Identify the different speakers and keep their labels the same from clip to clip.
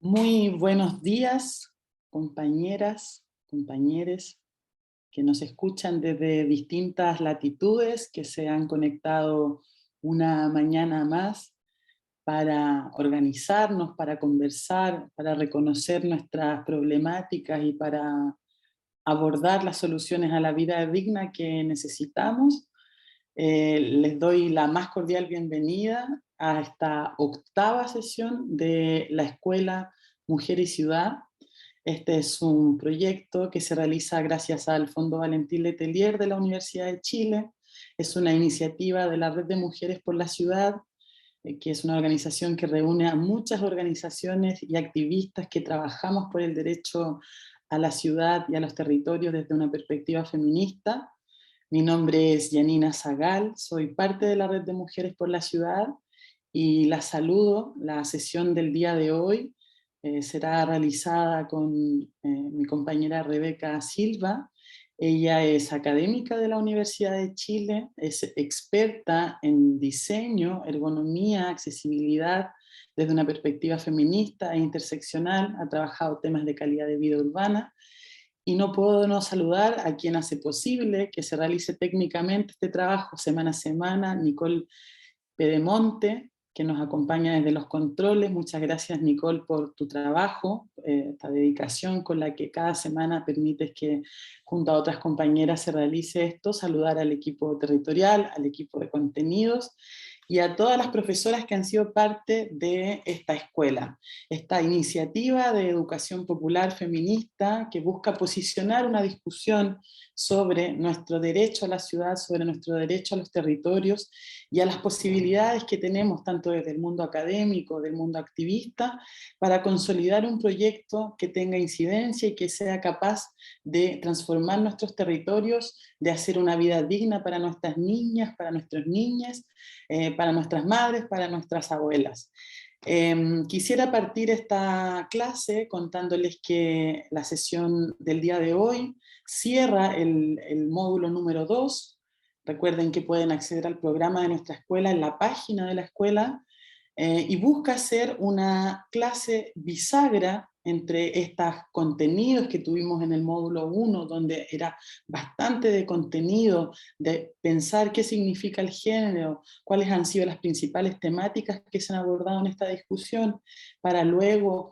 Speaker 1: Muy buenos días, compañeras, compañeros que nos escuchan desde distintas latitudes, que se han conectado una mañana más para organizarnos, para conversar, para reconocer nuestras problemáticas y para abordar las soluciones a la vida digna que necesitamos. Les doy la más cordial bienvenida a esta octava sesión de la Escuela Mujer y Ciudad. Este es un proyecto que se realiza gracias al Fondo Valentín Letelier de la Universidad de Chile. Es una iniciativa de la Red de Mujeres por la Ciudad, que es una organización que reúne a muchas organizaciones y activistas que trabajamos por el derecho a la ciudad y a los territorios desde una perspectiva feminista. Mi nombre es Yanina Zagal, soy parte de la Red de Mujeres por la Ciudad y la saludo. La sesión del día de hoy será realizada con mi compañera Rebeca Silva. Ella es académica de la Universidad de Chile, es experta en diseño, ergonomía, accesibilidad desde una perspectiva feminista e interseccional, ha trabajado temas de calidad de vida urbana, y no puedo no saludar a quien hace posible que se realice técnicamente este trabajo semana a semana, Nicole Pedemonte, que nos acompaña desde los controles. Muchas gracias, Nicole, por tu trabajo, esta dedicación con la que cada semana permites que junto a otras compañeras se realice esto. Saludar al equipo territorial, al equipo de contenidos y a todas las profesoras que han sido parte de esta escuela. Esta iniciativa de educación popular feminista que busca posicionar una discusión sobre nuestro derecho a la ciudad, sobre nuestro derecho a los territorios y a las posibilidades que tenemos tanto desde el mundo académico, del mundo activista, para consolidar un proyecto que tenga incidencia y que sea capaz de transformar nuestros territorios, de hacer una vida digna para nuestras niñas, para nuestros niños, para nuestras madres, para nuestras abuelas. Quisiera partir esta clase contándoles que la sesión del día de hoy cierra el módulo número 2. Recuerden que pueden acceder al programa de nuestra escuela en la página de la escuela, y busca ser una clase bisagra entre estos contenidos que tuvimos en el módulo 1, donde era bastante de contenido, de pensar qué significa el género, cuáles han sido las principales temáticas que se han abordado en esta discusión, para luego,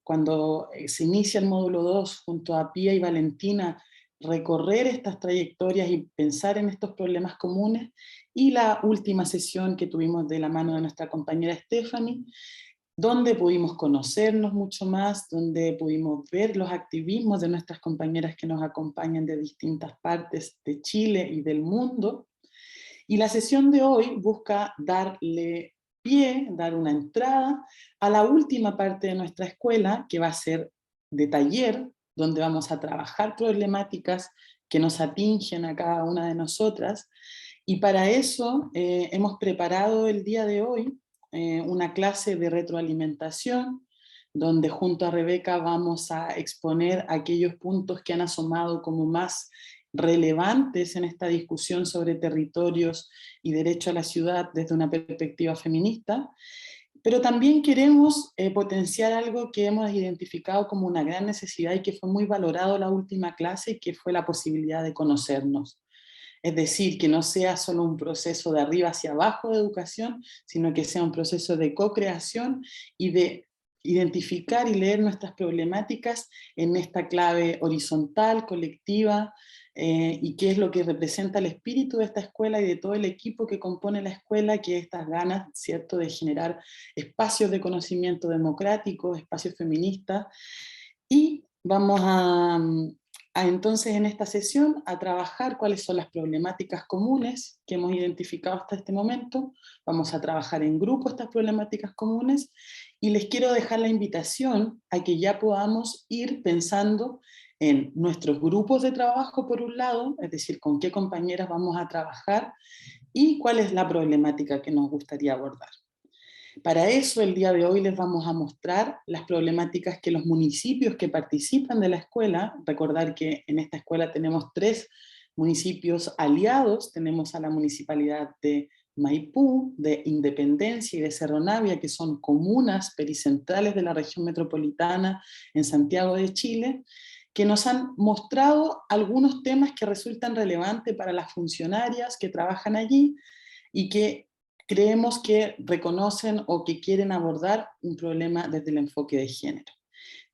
Speaker 1: cuando se inicia el módulo 2, junto a Pía y Valentina, recorrer estas trayectorias y pensar en estos problemas comunes. Y la última sesión que tuvimos de la mano de nuestra compañera Stephanie, donde pudimos conocernos mucho más, donde pudimos ver los activismos de nuestras compañeras que nos acompañan de distintas partes de Chile y del mundo. Y la sesión de hoy busca darle pie, dar una entrada a la última parte de nuestra escuela, que va a ser de taller, donde vamos a trabajar problemáticas que nos atingen a cada una de nosotras. Y para eso hemos preparado el día de hoy una clase de retroalimentación, donde junto a Rebeca vamos a exponer aquellos puntos que han asomado como más relevantes en esta discusión sobre territorios y derecho a la ciudad desde una perspectiva feminista. Pero también queremos potenciar algo que hemos identificado como una gran necesidad y que fue muy valorado en la última clase, que fue la posibilidad de conocernos. Es decir, que no sea solo un proceso de arriba hacia abajo de educación, sino que sea un proceso de co-creación y de identificar y leer nuestras problemáticas en esta clave horizontal, colectiva, y qué es lo que representa el espíritu de esta escuela y de todo el equipo que compone la escuela, que estas ganas, ¿cierto?, de generar espacios de conocimiento democráticos, espacios feministas. Y vamos entonces en esta sesión a trabajar cuáles son las problemáticas comunes que hemos identificado hasta este momento. Vamos a trabajar en grupo estas problemáticas comunes y les quiero dejar la invitación a que ya podamos ir pensando en nuestros grupos de trabajo por un lado, es decir, con qué compañeras vamos a trabajar y cuál es la problemática que nos gustaría abordar. Para eso, el día de hoy les vamos a mostrar las problemáticas que los municipios que participan de la escuela, recordar que en esta escuela tenemos 3 municipios aliados, tenemos a la Municipalidad de Maipú, de Independencia y de Cerro Navia, que son comunas pericentrales de la región metropolitana en Santiago de Chile, que nos han mostrado algunos temas que resultan relevantes para las funcionarias que trabajan allí y que creemos que reconocen o que quieren abordar un problema desde el enfoque de género.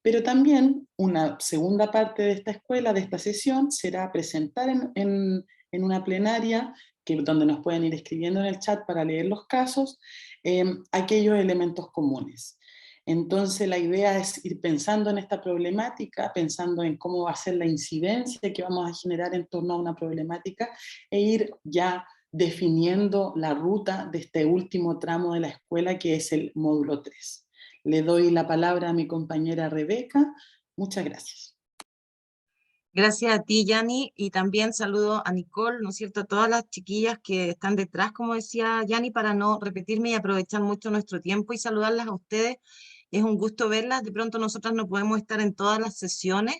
Speaker 1: Pero también una segunda parte de esta escuela, de esta sesión, será presentar en una plenaria, donde nos pueden ir escribiendo en el chat para leer los casos, aquellos elementos comunes. Entonces la idea es ir pensando en esta problemática, pensando en cómo va a ser la incidencia que vamos a generar en torno a una problemática, e ir ya definiendo la ruta de este último tramo de la escuela, que es el módulo 3. Le doy la palabra a mi compañera Rebeca. Muchas gracias.
Speaker 2: Gracias a ti, Yani, y también saludo a Nicole, ¿no es cierto?, a todas las chiquillas que están detrás, como decía Yani, para no repetirme y aprovechar mucho nuestro tiempo y saludarlas a ustedes. Es un gusto verlas. De pronto nosotras no podemos estar en todas las sesiones,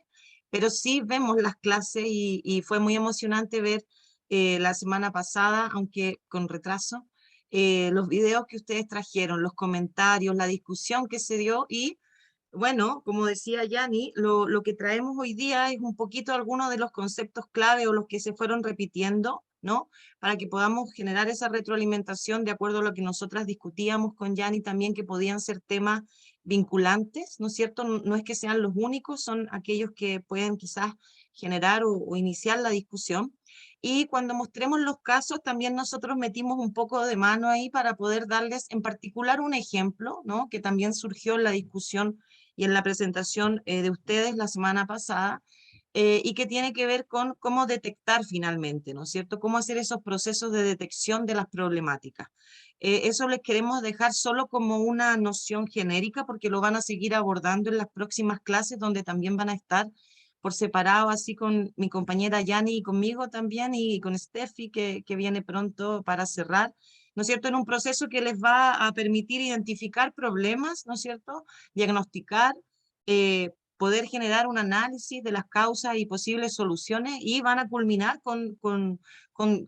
Speaker 2: pero sí vemos las clases y fue muy emocionante ver la semana pasada, aunque con retraso, los videos que ustedes trajeron, los comentarios, la discusión que se dio y bueno, como decía Yani, lo que traemos hoy día es un poquito algunos de los conceptos clave o los que se fueron repitiendo, ¿no? Para que podamos generar esa retroalimentación de acuerdo a lo que nosotras discutíamos con Yani también, que podían ser temas vinculantes, ¿no es cierto? No es que sean los únicos, son aquellos que pueden quizás generar o iniciar la discusión. Y cuando mostremos los casos, también nosotros metimos un poco de mano ahí para poder darles en particular un ejemplo, ¿no? Que también surgió en la discusión y en la presentación de ustedes la semana pasada, y que tiene que ver con cómo detectar finalmente, ¿no es cierto? Cómo hacer esos procesos de detección de las problemáticas. Eso les queremos dejar solo como una noción genérica porque lo van a seguir abordando en las próximas clases donde también van a estar por separado, así con mi compañera Yani y conmigo también, y con Steffi que viene pronto para cerrar, ¿no es cierto? En un proceso que les va a permitir identificar problemas, ¿no es cierto? Diagnosticar, poder generar un análisis de las causas y posibles soluciones y van a culminar con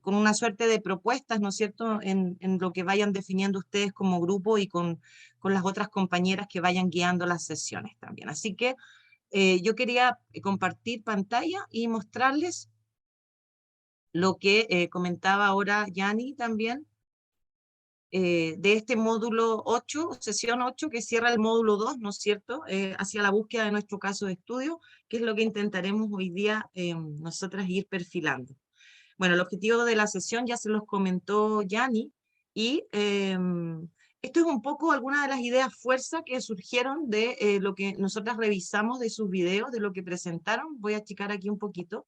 Speaker 2: una suerte de propuestas, ¿no es cierto?, en lo que vayan definiendo ustedes como grupo y con las otras compañeras que vayan guiando las sesiones también. Así que yo quería compartir pantalla y mostrarles lo que comentaba ahora Yani también, de este módulo 8, sesión 8, que cierra el módulo 2, ¿no es cierto?, hacia la búsqueda de nuestro caso de estudio, que es lo que intentaremos hoy día nosotras ir perfilando. Bueno, el objetivo de la sesión ya se los comentó Yani, y esto es un poco algunas de las ideas fuerza que surgieron de lo que nosotras revisamos de sus videos, de lo que presentaron. Voy a achicar aquí un poquito.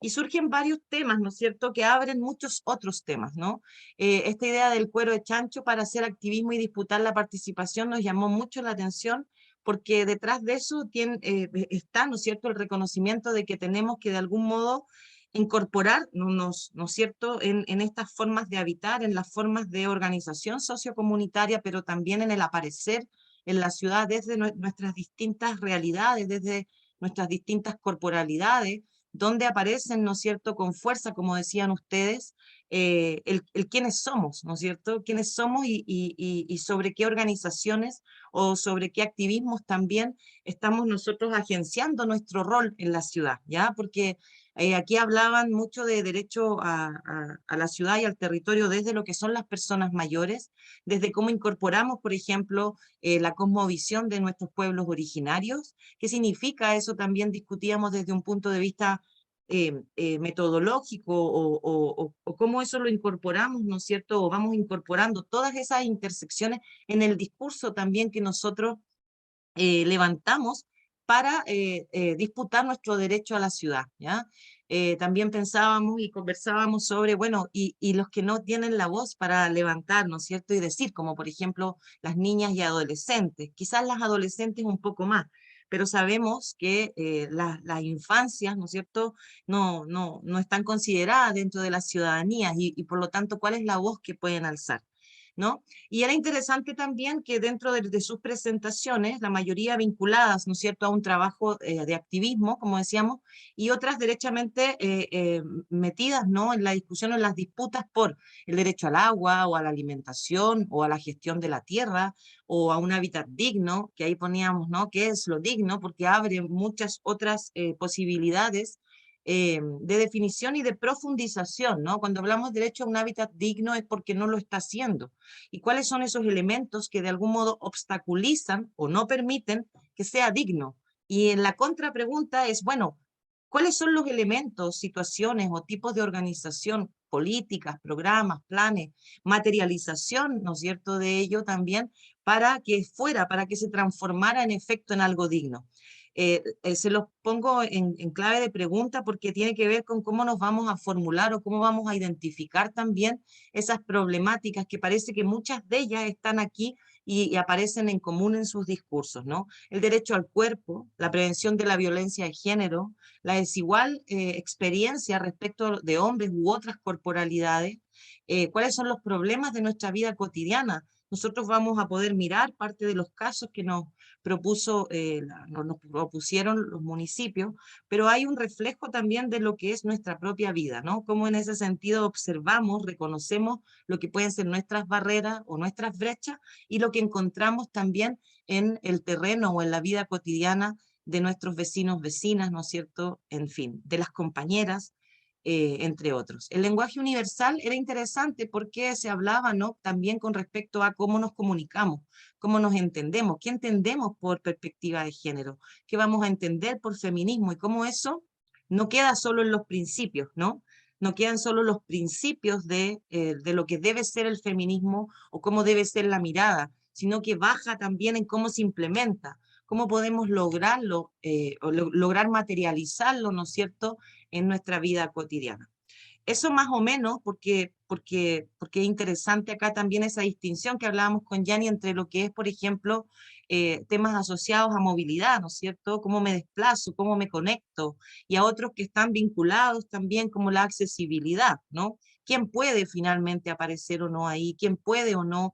Speaker 2: Y surgen varios temas, ¿no es cierto?, que abren muchos otros temas, ¿no? Esta idea del cuero de chancho para hacer activismo y disputar la participación nos llamó mucho la atención, porque detrás de eso está, ¿no es cierto?, el reconocimiento de que tenemos que de algún modo incorporar, ¿no es cierto?, en estas formas de habitar, en las formas de organización sociocomunitaria, pero también en el aparecer en la ciudad desde nuestras distintas realidades, desde nuestras distintas corporalidades, donde aparecen, ¿no es cierto?, con fuerza, como decían ustedes, el quiénes somos, ¿no es cierto?, quiénes somos y sobre qué organizaciones o sobre qué activismos también estamos nosotros agenciando nuestro rol en la ciudad, ¿ya? Porque aquí hablaban mucho de derecho a la ciudad y al territorio desde lo que son las personas mayores, desde cómo incorporamos, por ejemplo, la cosmovisión de nuestros pueblos originarios. ¿Qué significa eso? También discutíamos desde un punto de vista metodológico o cómo eso lo incorporamos, ¿no es cierto? O vamos incorporando todas esas intersecciones en el discurso también que nosotros levantamos para disputar nuestro derecho a la ciudad, ¿ya? También pensábamos y conversábamos sobre, bueno, y los que no tienen la voz para levantar, ¿no es cierto? Y decir, como por ejemplo las niñas y adolescentes, quizás las adolescentes un poco más, pero sabemos que las infancias, ¿no es cierto?, no están consideradas dentro de las ciudadanías y por lo tanto, ¿cuál es la voz que pueden alzar? ¿no? Y era interesante también que dentro de sus presentaciones, la mayoría vinculadas, ¿no es cierto?, a un trabajo de activismo, como decíamos, y otras derechamente metidas, ¿no?, en la discusión, en las disputas por el derecho al agua, o a la alimentación, o a la gestión de la tierra, o a un hábitat digno, que ahí poníamos, ¿no?, qué es lo digno, porque abre muchas otras posibilidades de definición y de profundización, ¿no? Cuando hablamos de derecho a un hábitat digno es porque no lo está haciendo. ¿Y cuáles son esos elementos que de algún modo obstaculizan o no permiten que sea digno? Y en la contrapregunta es, bueno, ¿cuáles son los elementos, situaciones o tipos de organización, políticas, programas, planes, materialización, ¿no es cierto?, de ello también, para que fuera, para que se transformara en efecto en algo digno? Se los pongo en clave de pregunta porque tiene que ver con cómo nos vamos a formular o cómo vamos a identificar también esas problemáticas que parece que muchas de ellas están aquí y aparecen en común en sus discursos, ¿no? El derecho al cuerpo, la prevención de la violencia de género, la desigual experiencia respecto de hombres u otras corporalidades, cuáles son los problemas de nuestra vida cotidiana. Nosotros vamos a poder mirar parte de los casos que nos propusieron los municipios, pero hay un reflejo también de lo que es nuestra propia vida, ¿no? Cómo en ese sentido observamos, reconocemos lo que pueden ser nuestras barreras o nuestras brechas y lo que encontramos también en el terreno o en la vida cotidiana de nuestros vecinos, vecinas, ¿no es cierto? En fin, de las compañeras, entre otros. El lenguaje universal era interesante porque se hablaba, ¿no?, también con respecto a cómo nos comunicamos, cómo nos entendemos, qué entendemos por perspectiva de género, qué vamos a entender por feminismo y cómo eso no queda solo en los principios, ¿no? No quedan solo los principios de lo que debe ser el feminismo o cómo debe ser la mirada, sino que baja también en cómo se implementa, cómo podemos lograrlo, lograr materializarlo, ¿no es cierto?, en nuestra vida cotidiana. Eso más o menos, porque es interesante acá también esa distinción que hablábamos con Yanni entre lo que es, por ejemplo, temas asociados a movilidad, ¿no es cierto? Cómo me desplazo, cómo me conecto, y a otros que están vinculados también como la accesibilidad, ¿no? ¿Quién puede finalmente aparecer o no ahí? ¿Quién puede o no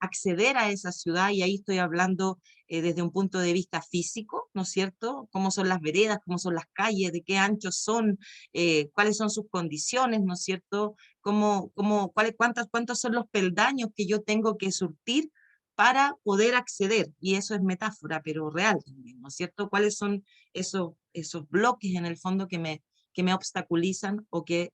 Speaker 2: acceder a esa ciudad? Y ahí estoy hablando desde un punto de vista físico, ¿no es cierto? ¿Cómo son las veredas? ¿Cómo son las calles? ¿De qué anchos son? ¿Cuáles son sus condiciones? ¿No es cierto? ¿Cuántos son los peldaños que yo tengo que surtir para poder acceder? Y eso es metáfora, pero real también, ¿no es cierto? ¿Cuáles son esos bloques en el fondo que me obstaculizan o que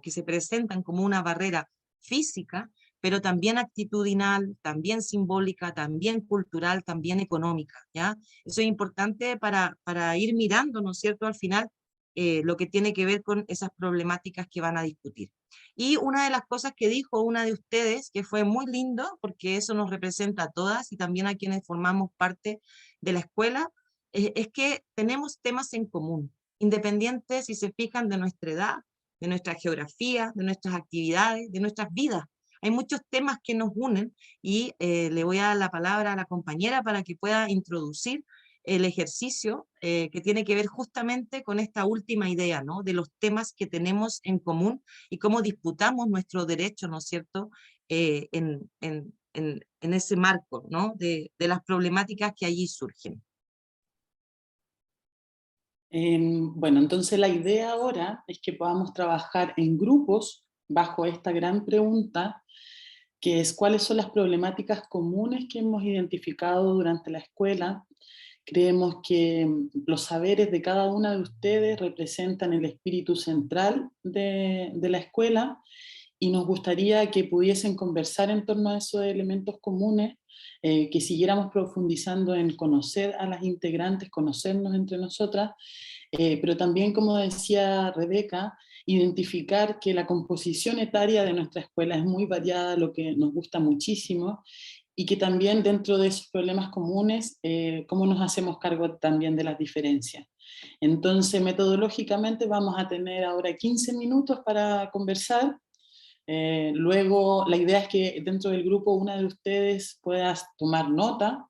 Speaker 2: se presentan como una barrera física, pero también actitudinal, también simbólica, también cultural, también económica, ¿ya? Eso es importante para ir mirando, ¿no es cierto?, al final, lo que tiene que ver con esas problemáticas que van a discutir. Y una de las cosas que dijo una de ustedes, que fue muy lindo, porque eso nos representa a todas y también a quienes formamos parte de la escuela, es que tenemos temas en común, independientes, si se fijan, de nuestra edad, de nuestra geografía, de nuestras actividades, de nuestras vidas. Hay muchos temas que nos unen y le voy a dar la palabra a la compañera para que pueda introducir el ejercicio que tiene que ver justamente con esta última idea, ¿no?, de los temas que tenemos en común y cómo disputamos nuestro derecho, ¿no es cierto?, en ese marco, ¿no?, de las problemáticas que allí surgen.
Speaker 1: Bueno, entonces la idea ahora es que podamos trabajar en grupos bajo esta gran pregunta, que es cuáles son las problemáticas comunes que hemos identificado durante la escuela. Creemos que los saberes de cada una de ustedes representan el espíritu central de la escuela y nos gustaría que pudiesen conversar en torno a esos elementos comunes, que siguiéramos profundizando en conocer a las integrantes, conocernos entre nosotras, pero también, como decía Rebeca, identificar que la composición etaria de nuestra escuela es muy variada, lo que nos gusta muchísimo, y que también dentro de esos problemas comunes, cómo nos hacemos cargo también de las diferencias. Entonces, metodológicamente vamos a tener ahora 15 minutos para conversar. Luego, la idea es que dentro del grupo una de ustedes pueda tomar nota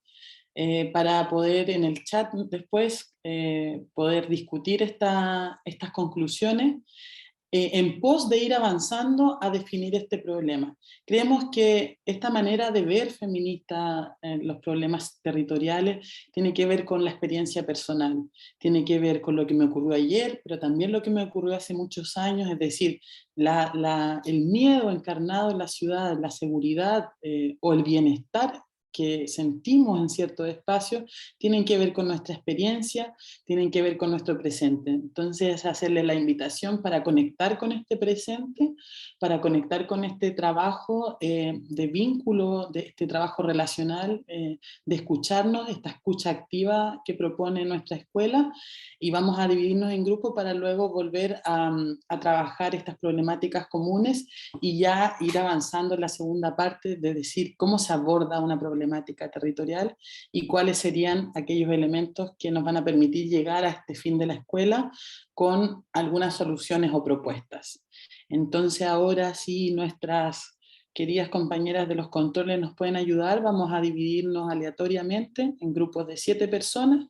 Speaker 1: para poder en el chat después poder discutir estas conclusiones. en pos de ir avanzando a definir este problema. Creemos que esta manera de ver feminista los problemas territoriales tiene que ver con la experiencia personal, tiene que ver con lo que me ocurrió ayer, pero también lo que me ocurrió hace muchos años, es decir, el miedo encarnado en la ciudad, la seguridad o el bienestar que sentimos en ciertos espacios, tienen que ver con nuestra experiencia, tienen que ver con nuestro presente. Entonces, hacerle la invitación para conectar con este presente, para conectar con este trabajo de vínculo, de este trabajo relacional, de escucharnos, esta escucha activa que propone nuestra escuela, y vamos a dividirnos en grupos para luego volver a trabajar estas problemáticas comunes y ya ir avanzando en la segunda parte de decir cómo se aborda una problemática territorial y cuáles serían aquellos elementos que nos van a permitir llegar a este fin de la escuela con algunas soluciones o propuestas. Entonces ahora sí nuestras queridas compañeras de los controles nos pueden ayudar, vamos a dividirnos aleatoriamente en grupos de 7 personas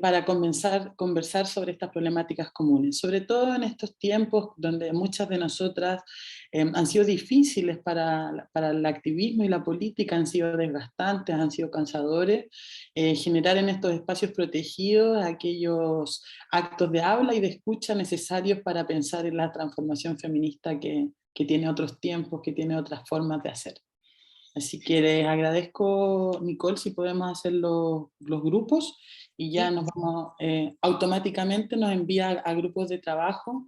Speaker 1: para conversar sobre estas problemáticas comunes, sobre todo en estos tiempos donde muchas de nosotras han sido difíciles para el activismo y la política, han sido desgastantes, han sido cansadores, generar en estos espacios protegidos aquellos actos de habla y de escucha necesarios para pensar en la transformación feminista que tiene otros tiempos, que tiene otras formas de hacer. Así que les agradezco, Nicole, si podemos hacer los grupos y ya
Speaker 2: Sí.
Speaker 1: nos vamos, automáticamente nos envía a grupos de trabajo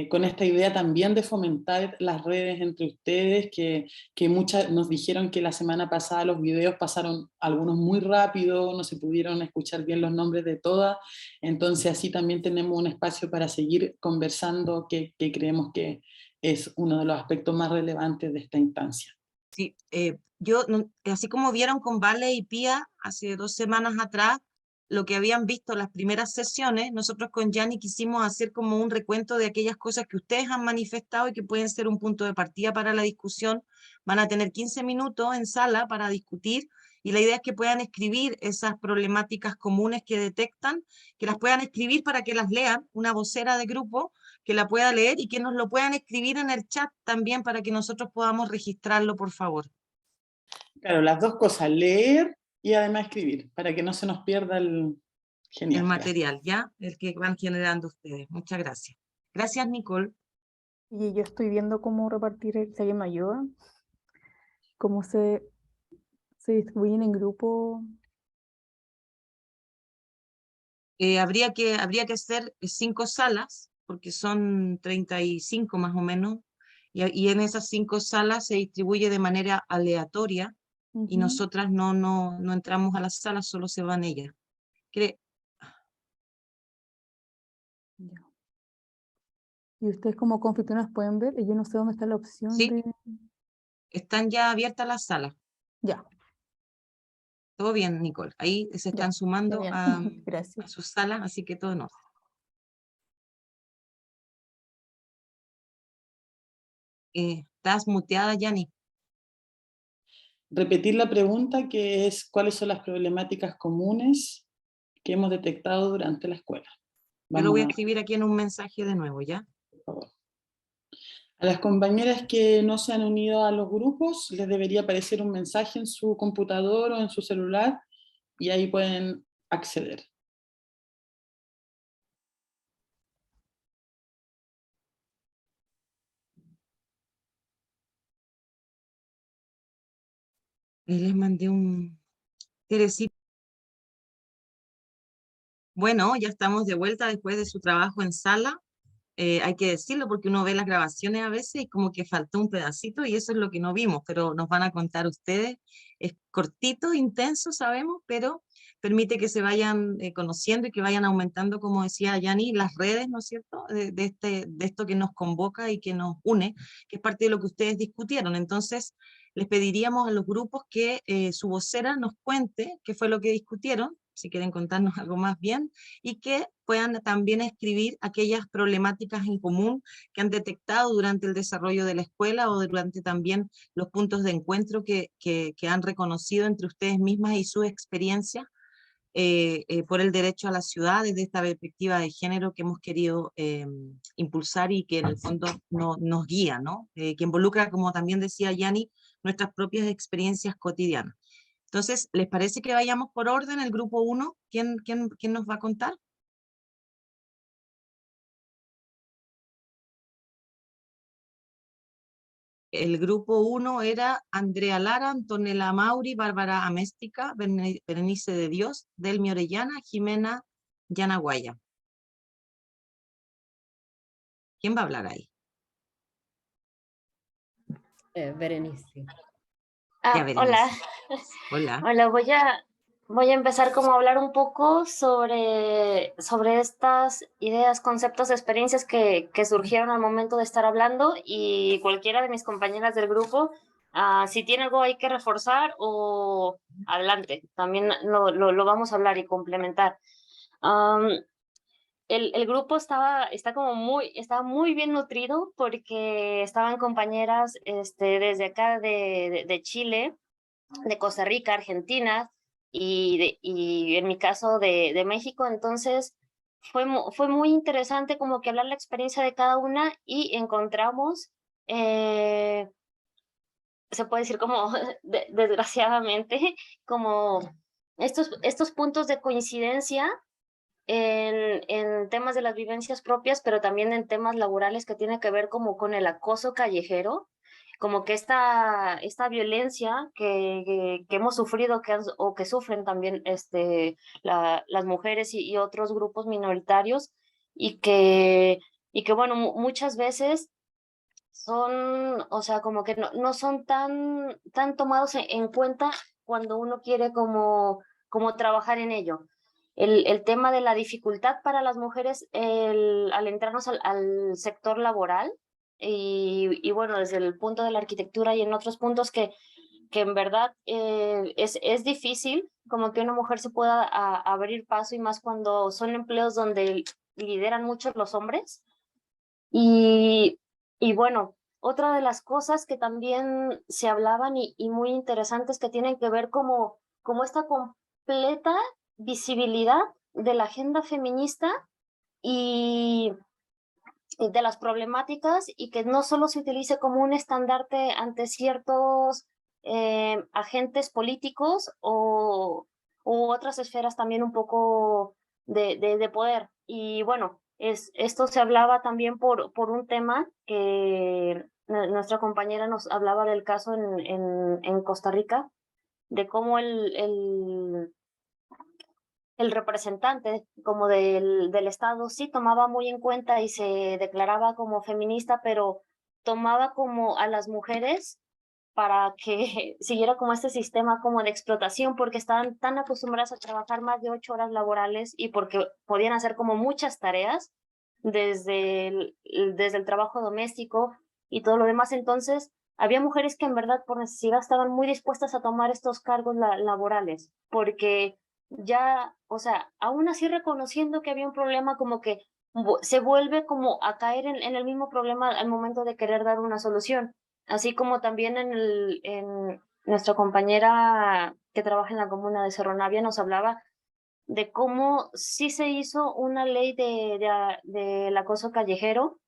Speaker 1: con esta idea también de fomentar las redes entre ustedes, que muchas nos dijeron que la semana pasada los videos pasaron algunos muy rápido, no se pudieron escuchar bien los nombres de todas, entonces así también tenemos un espacio para seguir conversando que creemos que es uno de los aspectos más relevantes de esta instancia.
Speaker 2: Sí, así como vieron con Vale y Pía hace 2 semanas atrás, lo que habían visto las primeras sesiones, nosotros con Yanni quisimos hacer como un recuento de aquellas cosas que ustedes han manifestado y que pueden ser un punto de partida para la discusión. Van a tener 15 minutos en sala para discutir y la idea es que puedan escribir esas problemáticas comunes que detectan, que las puedan escribir para que las lean, una vocera de grupo que la pueda leer y que nos lo puedan escribir en el chat también para que nosotros podamos registrarlo, por favor.
Speaker 1: Claro, las dos cosas, leer y además escribir, para que no se nos pierda el...
Speaker 2: El
Speaker 1: Genial, gracias.
Speaker 2: material, ¿ya? El que van generando ustedes. Muchas gracias. Gracias, Nicole.
Speaker 3: Y yo estoy viendo cómo repartir, si alguien me ayuda, cómo se distribuyen en grupo.
Speaker 2: Habría que hacer 5 salas, porque son 35 más o menos, y en esas 5 salas se distribuye de manera aleatoria, y
Speaker 3: Ujú.
Speaker 2: nosotras no entramos a las salas, solo se van ellas.
Speaker 3: Ya. Y ustedes como confitrionas pueden ver, y yo no sé dónde está la opción
Speaker 2: Sí,
Speaker 3: de...
Speaker 2: están ya abiertas las salas.
Speaker 3: Ya,
Speaker 2: Todo bien, Nicole. Ahí se
Speaker 3: ya,
Speaker 2: están sumando
Speaker 3: genial.
Speaker 2: a
Speaker 3: Gracias.
Speaker 2: sus salas, así que todo en orden. Estás muteada, Yanni.
Speaker 1: Repetir la pregunta, que es ¿cuáles son las problemáticas comunes que hemos detectado durante la escuela?
Speaker 2: Yo lo voy a
Speaker 1: Vamos
Speaker 2: escribir aquí en un mensaje de nuevo, ¿ya?
Speaker 1: por favor. A las compañeras que no se han unido a los grupos, les debería aparecer un mensaje en su computador o en su celular y ahí pueden acceder.
Speaker 2: Les mandé un... Teresita. Bueno, ya estamos de vuelta después de su trabajo en sala. Hay que decirlo porque uno ve las grabaciones a veces y como que faltó un pedacito y eso es lo que no vimos, pero nos van a contar ustedes. Es cortito, intenso, sabemos, pero permite que se vayan conociendo y que vayan aumentando, como decía Yanni, las redes, ¿no es cierto?, de esto que nos convoca y que nos une, que es parte de lo que ustedes discutieron. Entonces, les pediríamos a los grupos que su vocera nos cuente qué fue lo que discutieron, si quieren contarnos algo más bien, y que puedan también escribir aquellas problemáticas en común que han detectado durante el desarrollo de la escuela o durante también los puntos de encuentro que han reconocido entre ustedes mismas y sus experiencias por el derecho a la ciudad desde esta perspectiva de género que hemos querido impulsar y que en el fondo nos guía, ¿no? Que involucra, como también decía Yani, nuestras propias experiencias cotidianas. Entonces, ¿les parece que vayamos por orden? El grupo 1, ¿quién nos va a contar? El grupo 1 era Andrea Lara, Antonella Mauri, Bárbara Améstica, Berenice de Dios, Delmi Orellana, Jimena Yanaguaya. ¿Quién va a hablar ahí?
Speaker 4: Berenice.
Speaker 2: Ya, Berenice.
Speaker 5: Hola.
Speaker 2: Hola.
Speaker 5: Hola, voy a empezar como a hablar un poco sobre estas ideas, conceptos, experiencias que surgieron al momento de estar hablando, y cualquiera de mis compañeras del grupo, si tiene algo ahí que reforzar o adelante, también lo vamos a hablar y complementar. El grupo estaba muy bien nutrido porque estaban compañeras desde acá de Chile, de Costa Rica, Argentina y en mi caso de México. Entonces fue muy interesante como que hablar la experiencia de cada una, y encontramos, se puede decir como desgraciadamente, como estos puntos de coincidencia en temas de las vivencias propias, pero también en temas laborales que tiene que ver como con el acoso callejero, como que esta violencia que hemos sufrido o que sufren también las mujeres y otros grupos minoritarios, y que bueno, muchas veces son, o sea, como que no son tan tomados en cuenta cuando uno quiere como trabajar en ello. El tema de la dificultad para las mujeres al entrarnos al sector laboral, y bueno, desde el punto de la arquitectura y en otros puntos que en verdad es difícil como que una mujer se pueda abrir paso, y más cuando son empleos donde lideran mucho los hombres. Y bueno, otra de las cosas que también se hablaban y muy interesantes, que tienen que ver como esta completa visibilidad de la agenda feminista y de las problemáticas, y que no solo se utilice como un estandarte ante ciertos agentes políticos u otras esferas también un poco de poder. Y bueno, esto se hablaba también por un tema que nuestra compañera nos hablaba del caso en Costa Rica, de cómo el representante como del Estado sí tomaba muy en cuenta y se declaraba como feminista, pero tomaba como a las mujeres para que siguiera como este sistema como de explotación, porque estaban tan acostumbradas a trabajar más de 8 horas laborales, y porque podían hacer como muchas tareas desde el trabajo doméstico y todo lo demás. Entonces había mujeres que en verdad por necesidad estaban muy dispuestas a tomar estos cargos laborales, porque ya, o sea, aún así reconociendo que había un problema, como que se vuelve como a caer en el mismo problema al momento de querer dar una solución. Así como también en nuestra compañera que trabaja en la comuna de Cerro Navia nos hablaba de cómo sí se hizo una ley del acoso callejero,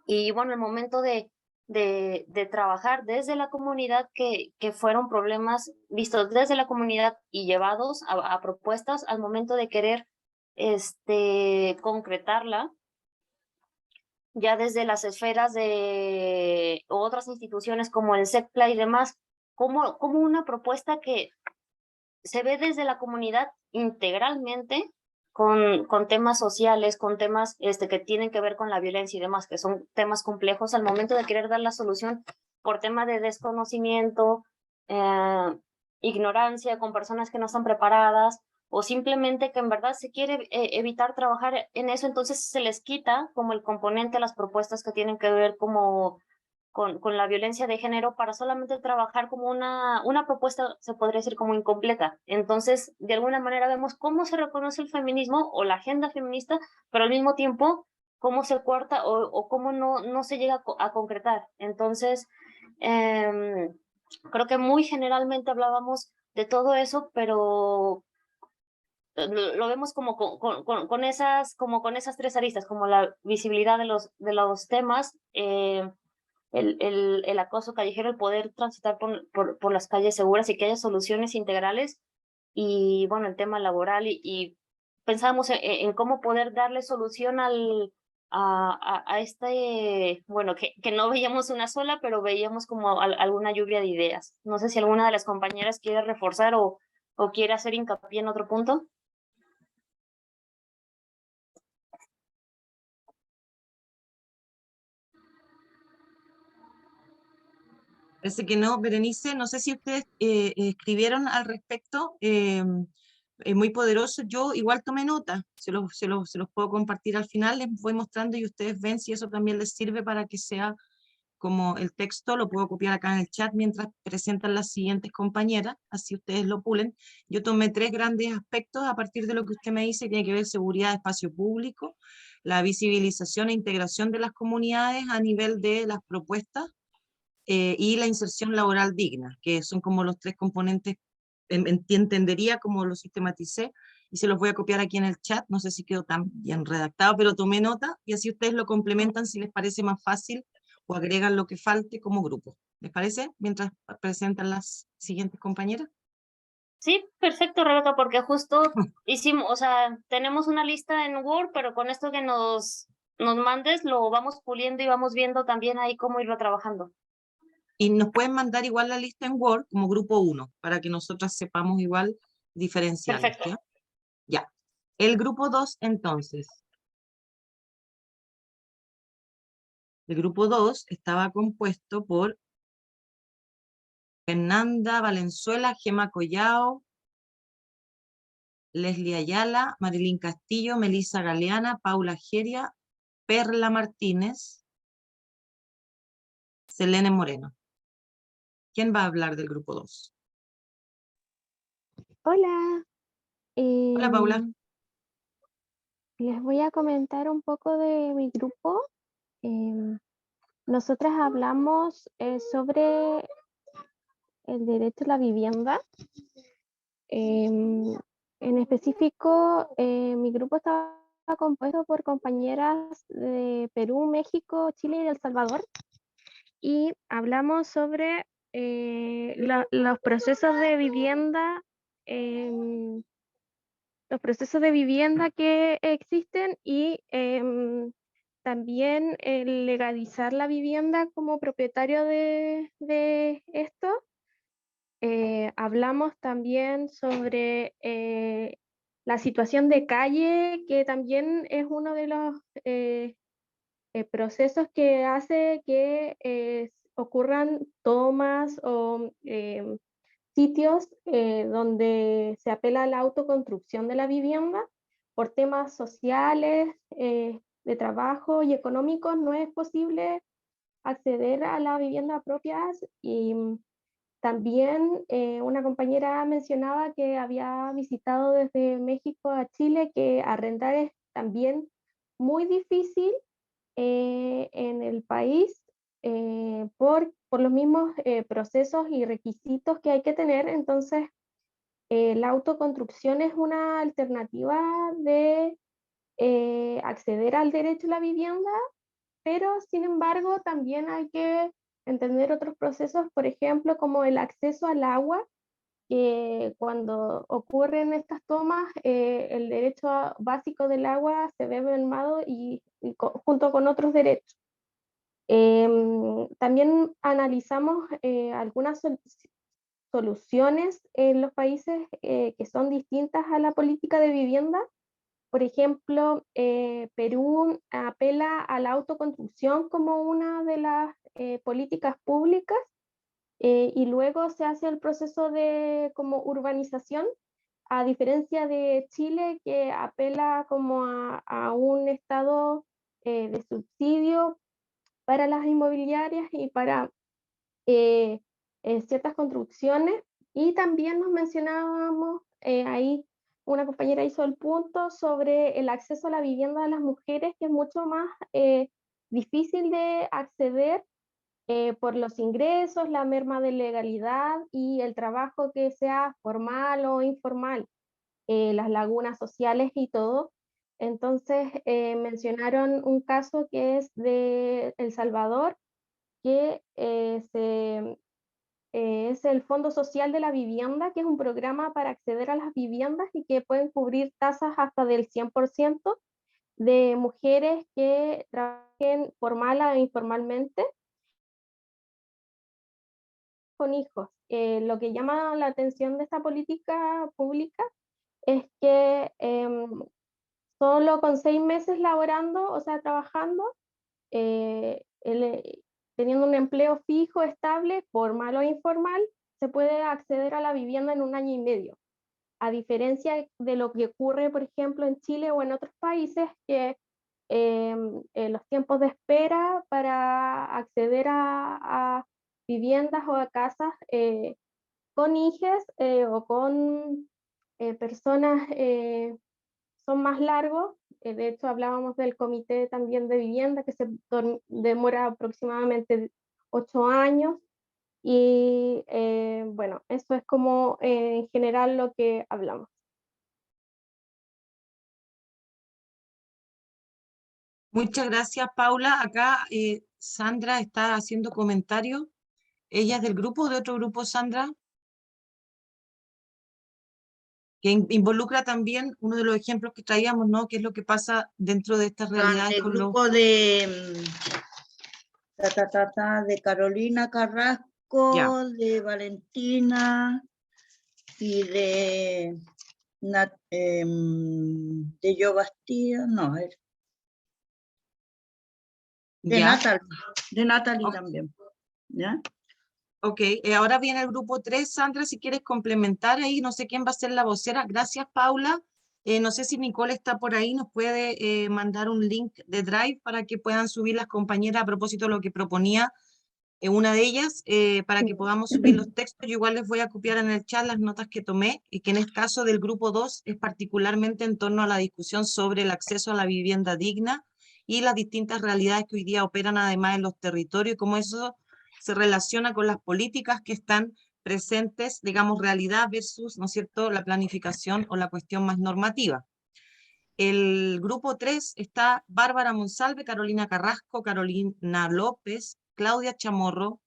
Speaker 5: y bueno, el momento de trabajar desde la comunidad, que fueron problemas vistos desde la comunidad y llevados a propuestas al momento de querer concretarla, ya desde las esferas de otras instituciones como el SECPLA y demás, como una propuesta que se ve desde la comunidad integralmente, con temas sociales, con temas que tienen que ver con la violencia y demás, que son temas complejos, al momento de querer dar la solución por tema de desconocimiento, ignorancia, con personas que no están preparadas, o simplemente que en verdad se quiere evitar trabajar en eso. Entonces se les quita como el componente a las propuestas que tienen que ver como con la violencia de género, para solamente trabajar como una propuesta, se podría decir, como incompleta. Entonces, de alguna manera vemos cómo se reconoce el feminismo o la agenda feminista, pero al mismo tiempo cómo se corta o cómo no se llega a concretar. Entonces, creo que muy generalmente hablábamos de todo eso, pero lo vemos como con esas tres aristas, como la visibilidad de los temas, el acoso callejero, el poder transitar por las calles seguras y que haya soluciones integrales, y bueno, el tema laboral, y pensábamos en cómo poder darle solución a este, bueno, que no veíamos una sola, pero veíamos como alguna lluvia de ideas. No sé si alguna de las compañeras quiere reforzar o quiere hacer hincapié en otro punto.
Speaker 2: Parece que no, Berenice, no sé si ustedes escribieron al respecto, es muy poderoso. Yo igual tomé nota, se los puedo compartir al final, les voy mostrando y ustedes ven si eso también les sirve para que sea como el texto, lo puedo copiar acá en el chat mientras presentan las siguientes compañeras, así ustedes lo pulen. Yo tomé 3 grandes aspectos a partir de lo que usted me dice, tiene que ver seguridad de espacio público, la visibilización e integración de las comunidades a nivel de las propuestas, y la inserción laboral digna, que son como los 3 componentes, entendería como lo sistematicé, y se los voy a copiar aquí en el chat, no sé si quedó tan bien redactado, pero tomé nota, y así ustedes lo complementan si les parece más fácil, o agregan lo que falte como grupo. ¿Les parece? Mientras presentan las siguientes compañeras.
Speaker 5: Sí, perfecto, Rebeca, porque justo hicimos, o sea, tenemos una lista en Word, pero con esto que nos mandes lo vamos puliendo y vamos viendo también ahí cómo irlo trabajando.
Speaker 2: Y nos pueden mandar igual la lista en Word como grupo 1, para que nosotras sepamos igual diferenciarlos,
Speaker 5: Perfecto.
Speaker 2: ¿ya? Ya. El grupo 2, entonces. El grupo 2 estaba compuesto por Fernanda Valenzuela, Gema Collao, Leslie Ayala, Marilyn Castillo, Melissa Galeana, Paula Geria, Perla Martínez, Selene Moreno. ¿Quién va a hablar del grupo 2?
Speaker 6: Hola,
Speaker 2: Hola, Paula.
Speaker 6: les voy a comentar un poco de mi grupo. Nosotras hablamos sobre el derecho a la vivienda. En específico, mi grupo estaba compuesto por compañeras de Perú, México, Chile y El Salvador. Y hablamos sobre los procesos de vivienda, los procesos de vivienda que existen, y también el legalizar la vivienda como propietario de esto. Hablamos también sobre la situación de calle, que también es uno de los procesos que hace que ocurran tomas o sitios donde se apela a la autoconstrucción de la vivienda por temas sociales, de trabajo y económicos. No es posible acceder a la vivienda propia, y también una compañera mencionaba que había visitado desde México a Chile, que arrendar es también muy difícil en el país, por los mismos procesos y requisitos que hay que tener. Entonces, la autoconstrucción es una alternativa de acceder al derecho a la vivienda, pero sin embargo también hay que entender otros procesos, por ejemplo, como el acceso al agua, que cuando ocurren estas tomas, el derecho básico del agua se ve mermado, y junto con otros derechos. También analizamos algunas soluciones en los países que son distintas a la política de vivienda. Por ejemplo, Perú apela a la autoconstrucción como una de las políticas públicas, y luego se hace el proceso de como urbanización, a diferencia de Chile, que apela como a un estado de subsidio para las inmobiliarias y para ciertas construcciones. Y también nos mencionábamos, ahí una compañera hizo el punto sobre el acceso a la vivienda de las mujeres, que es mucho más difícil de acceder por los ingresos, la merma de legalidad y el trabajo que sea formal o informal. las lagunas sociales y todo. Entonces mencionaron un caso que es de El Salvador, que es el Fondo Social de la Vivienda, que es un programa para acceder a las viviendas y que pueden cubrir tasas hasta del 100% de mujeres que trabajen formal o informalmente con hijos. Lo que llama la atención de esta política pública es que solo con 6 meses laborando, o sea, trabajando, teniendo un empleo fijo, estable, formal o informal, se puede acceder a la vivienda en 1 año y medio. A diferencia de lo que ocurre, por ejemplo, en Chile o en otros países, que los tiempos de espera para acceder a viviendas o a casas con hijos o con personas son más largos. De hecho, hablábamos del comité también de vivienda, que se demora aproximadamente 8 años. Y bueno, eso es como en general lo que hablamos.
Speaker 2: Muchas gracias, Paula. Acá Sandra está haciendo comentarios. ¿Ella es del grupo o de otro grupo, Sandra? Que involucra también uno de los ejemplos que traíamos, ¿no? ¿Qué es lo que pasa dentro de estas realidades
Speaker 7: El
Speaker 2: con los...
Speaker 7: grupo de, de Carolina Carrasco,
Speaker 2: Ya.
Speaker 7: de Valentina y de Yo Bastida, no, de
Speaker 2: Ya.
Speaker 7: Natalie
Speaker 2: Ok.
Speaker 7: también, ¿ya?
Speaker 2: Ok, ahora viene el grupo 3, Sandra, si quieres complementar ahí, no sé quién va a ser la vocera. Gracias, Paula. No sé si Nicole está por ahí, nos puede mandar un link de Drive para que puedan subir las compañeras a propósito de lo que proponía una de ellas, para que podamos subir los textos. Yo igual les voy a copiar en el chat las notas que tomé, y que en el caso del grupo 2 es particularmente en torno a la discusión sobre el acceso a la vivienda digna y las distintas realidades que hoy día operan además en los territorios, y cómo eso se relaciona con las políticas que están presentes, digamos, realidad versus, ¿no es cierto?, la planificación o la cuestión más normativa. El grupo 3 está Bárbara Monsalve, Carolina Carrasco, Carolina López, Claudia Chamorro,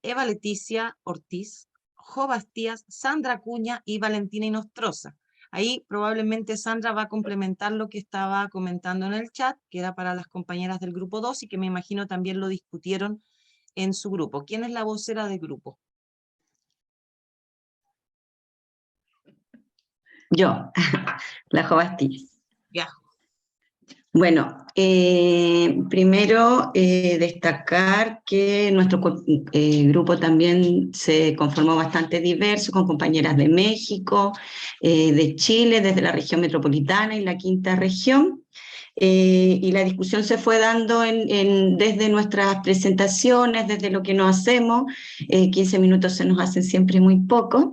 Speaker 2: Eva Leticia Ortiz, Jo Bastías, Sandra Acuña y Valentina Inostroza. Ahí probablemente Sandra va a complementar lo que estaba comentando en el chat, que era para las compañeras del grupo 2 y que me imagino también lo discutieron en su grupo. ¿Quién es la vocera del grupo?
Speaker 8: Yo, la Jo Bastías.
Speaker 2: Ya.
Speaker 8: Bueno, primero destacar que nuestro grupo también se conformó bastante diverso, con compañeras de México, de Chile, desde la región metropolitana y la quinta región. Y la discusión se fue dando desde nuestras presentaciones, desde lo que nos hacemos. 15 minutos se nos hacen siempre muy poco.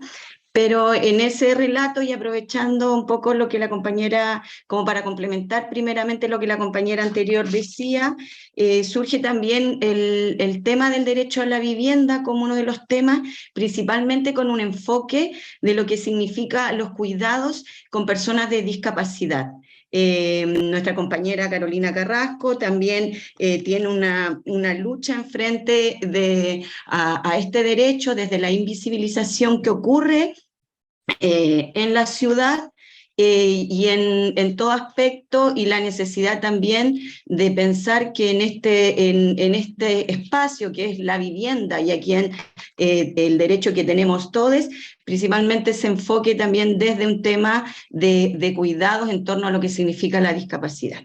Speaker 8: Pero en ese relato, y aprovechando un poco lo que la compañera, como para complementar primeramente lo que la compañera anterior decía, surge también el tema del derecho a la vivienda como uno de los temas, principalmente con un enfoque de lo que significa los cuidados con personas de discapacidad. Nuestra compañera Carolina Carrasco también tiene una lucha en frente a este derecho desde la invisibilización que ocurre en la ciudad y en todo aspecto, y la necesidad también de pensar que en este espacio que es la vivienda y aquí el derecho que tenemos todos, principalmente se enfoque también desde un tema de cuidados en torno a lo que significa la discapacidad.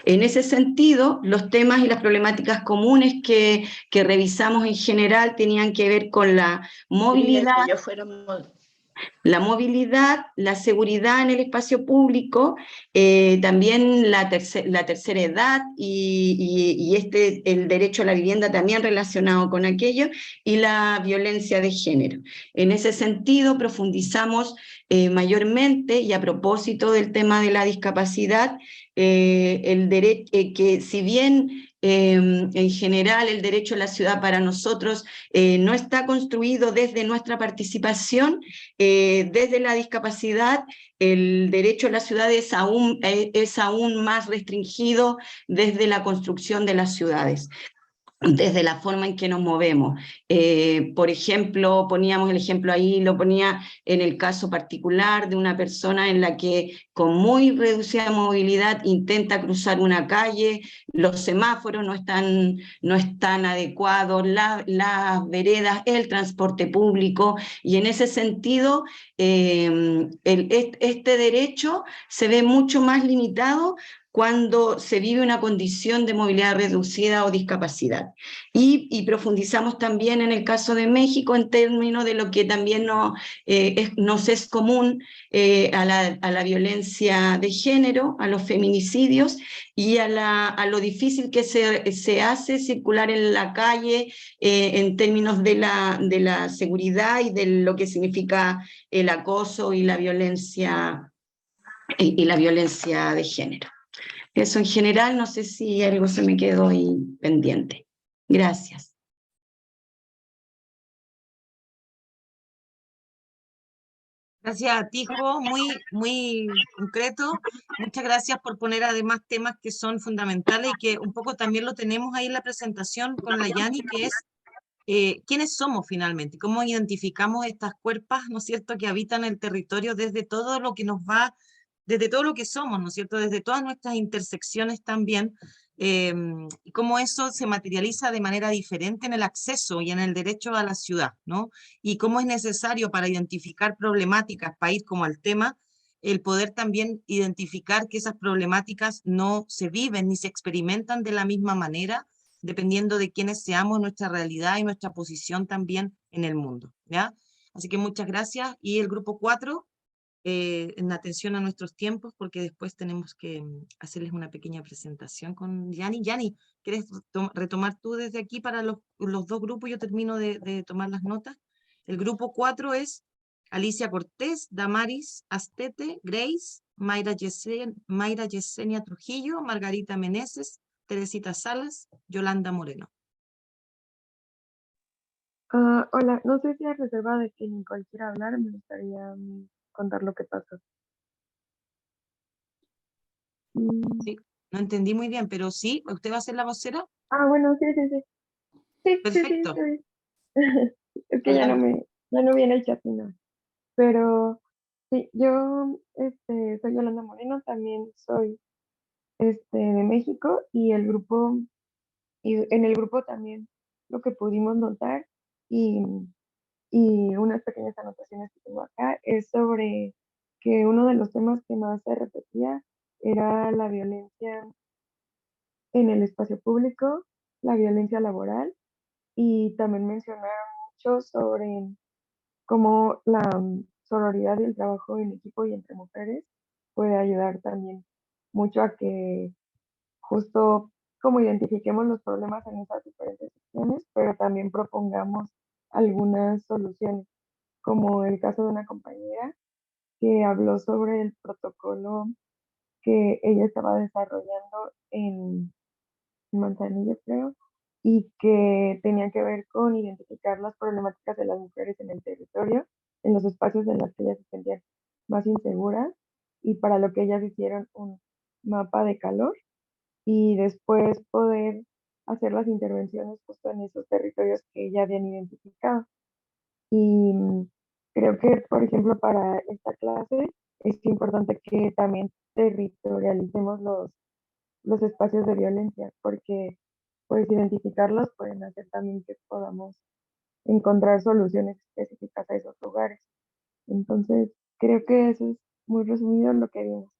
Speaker 8: En ese sentido, los temas y las problemáticas comunes que revisamos en general tenían que ver con la movilidad, la seguridad en el espacio público, también la tercera edad y el derecho a la vivienda también relacionado con aquello, y la violencia de género. En ese sentido profundizamos mayormente, y a propósito del tema de la discapacidad, el derecho que si bien En general, el derecho a la ciudad para nosotros no está construido desde nuestra participación, desde la discapacidad. El derecho a la ciudad es aún más restringido desde la construcción de las ciudades, desde la forma en que nos movemos. Por ejemplo, poníamos el ejemplo ahí, lo ponía en el caso particular de una persona en la que con muy reducida movilidad intenta cruzar una calle, los semáforos no están adecuados, las veredas, el transporte público, y en ese sentido este derecho se ve mucho más limitado cuando se vive una condición de movilidad reducida o discapacidad. Y profundizamos también en el caso de México en términos de lo que también nos es común a la violencia de género, a los feminicidios y a lo difícil que se hace circular en la calle en términos de la seguridad y de lo que significa el acoso y la violencia de género. Eso en general, no sé si algo se me quedó ahí pendiente. Gracias.
Speaker 2: Gracias a ti, Jo, muy concreto. Muchas gracias por poner además temas que son fundamentales y que un poco también lo tenemos ahí en la presentación con la Yani, que es quiénes somos finalmente, cómo identificamos estas cuerpas, ¿no es cierto?, que habitan el territorio desde todo lo que nos va, desde todo lo que somos, ¿no es cierto?, desde todas nuestras intersecciones también, y cómo eso se materializa de manera diferente en el acceso y en el derecho a la ciudad, ¿no? Y cómo es necesario para identificar problemáticas, para ir como al tema, el poder también identificar que esas problemáticas no se viven ni se experimentan de la misma manera, dependiendo de quiénes seamos, nuestra realidad y nuestra posición también en el mundo, ¿ya? Así que muchas gracias. Y el grupo 4, en atención a nuestros tiempos, porque después tenemos que hacerles una pequeña presentación con Yani. Yani, ¿quieres retomar tú desde aquí para los dos grupos? Yo termino de tomar las notas. El grupo 4 es Alicia Cortés, Damaris Astete, Grace, Mayra Yesenia Trujillo, Margarita Meneses, Teresita Salas, Yolanda Moreno.
Speaker 3: Hola, no sé si a reserva de que Nicole quiera hablar, me gustaría contar lo que pasó.
Speaker 2: Sí, no entendí muy bien, pero sí, ¿usted va a ser la vocera?
Speaker 3: Bueno, sí. Sí,
Speaker 2: Perfecto.
Speaker 3: está bien. Es que ya no viene el chat ni nada. Pero sí, yo soy Yolanda Moreno, también soy de México y en el grupo también lo que pudimos notar y, y unas pequeñas anotaciones que tengo acá es sobre que uno de los temas que más se repetía era la violencia en el espacio público, la violencia laboral y también mencionaron mucho sobre cómo la sororidad y el trabajo en equipo y entre mujeres puede ayudar también mucho a que justo como identifiquemos los problemas en esas diferentes secciones, pero también propongamos algunas soluciones, como el caso de una compañera que habló sobre el protocolo que ella estaba desarrollando en Manzanillo, creo, y que tenía que ver con identificar las problemáticas de las mujeres en el territorio, en los espacios en los que ellas se sentían más inseguras, y para lo que ellas hicieron un mapa de calor y después poder hacer las intervenciones justo en esos territorios que ya habían identificado. Y creo que, por ejemplo, para esta clase es importante que también territorialicemos los espacios de violencia, porque pues identificarlos pueden hacer también que podamos encontrar soluciones específicas a esos lugares. Entonces, creo que eso es muy resumido lo que vimos.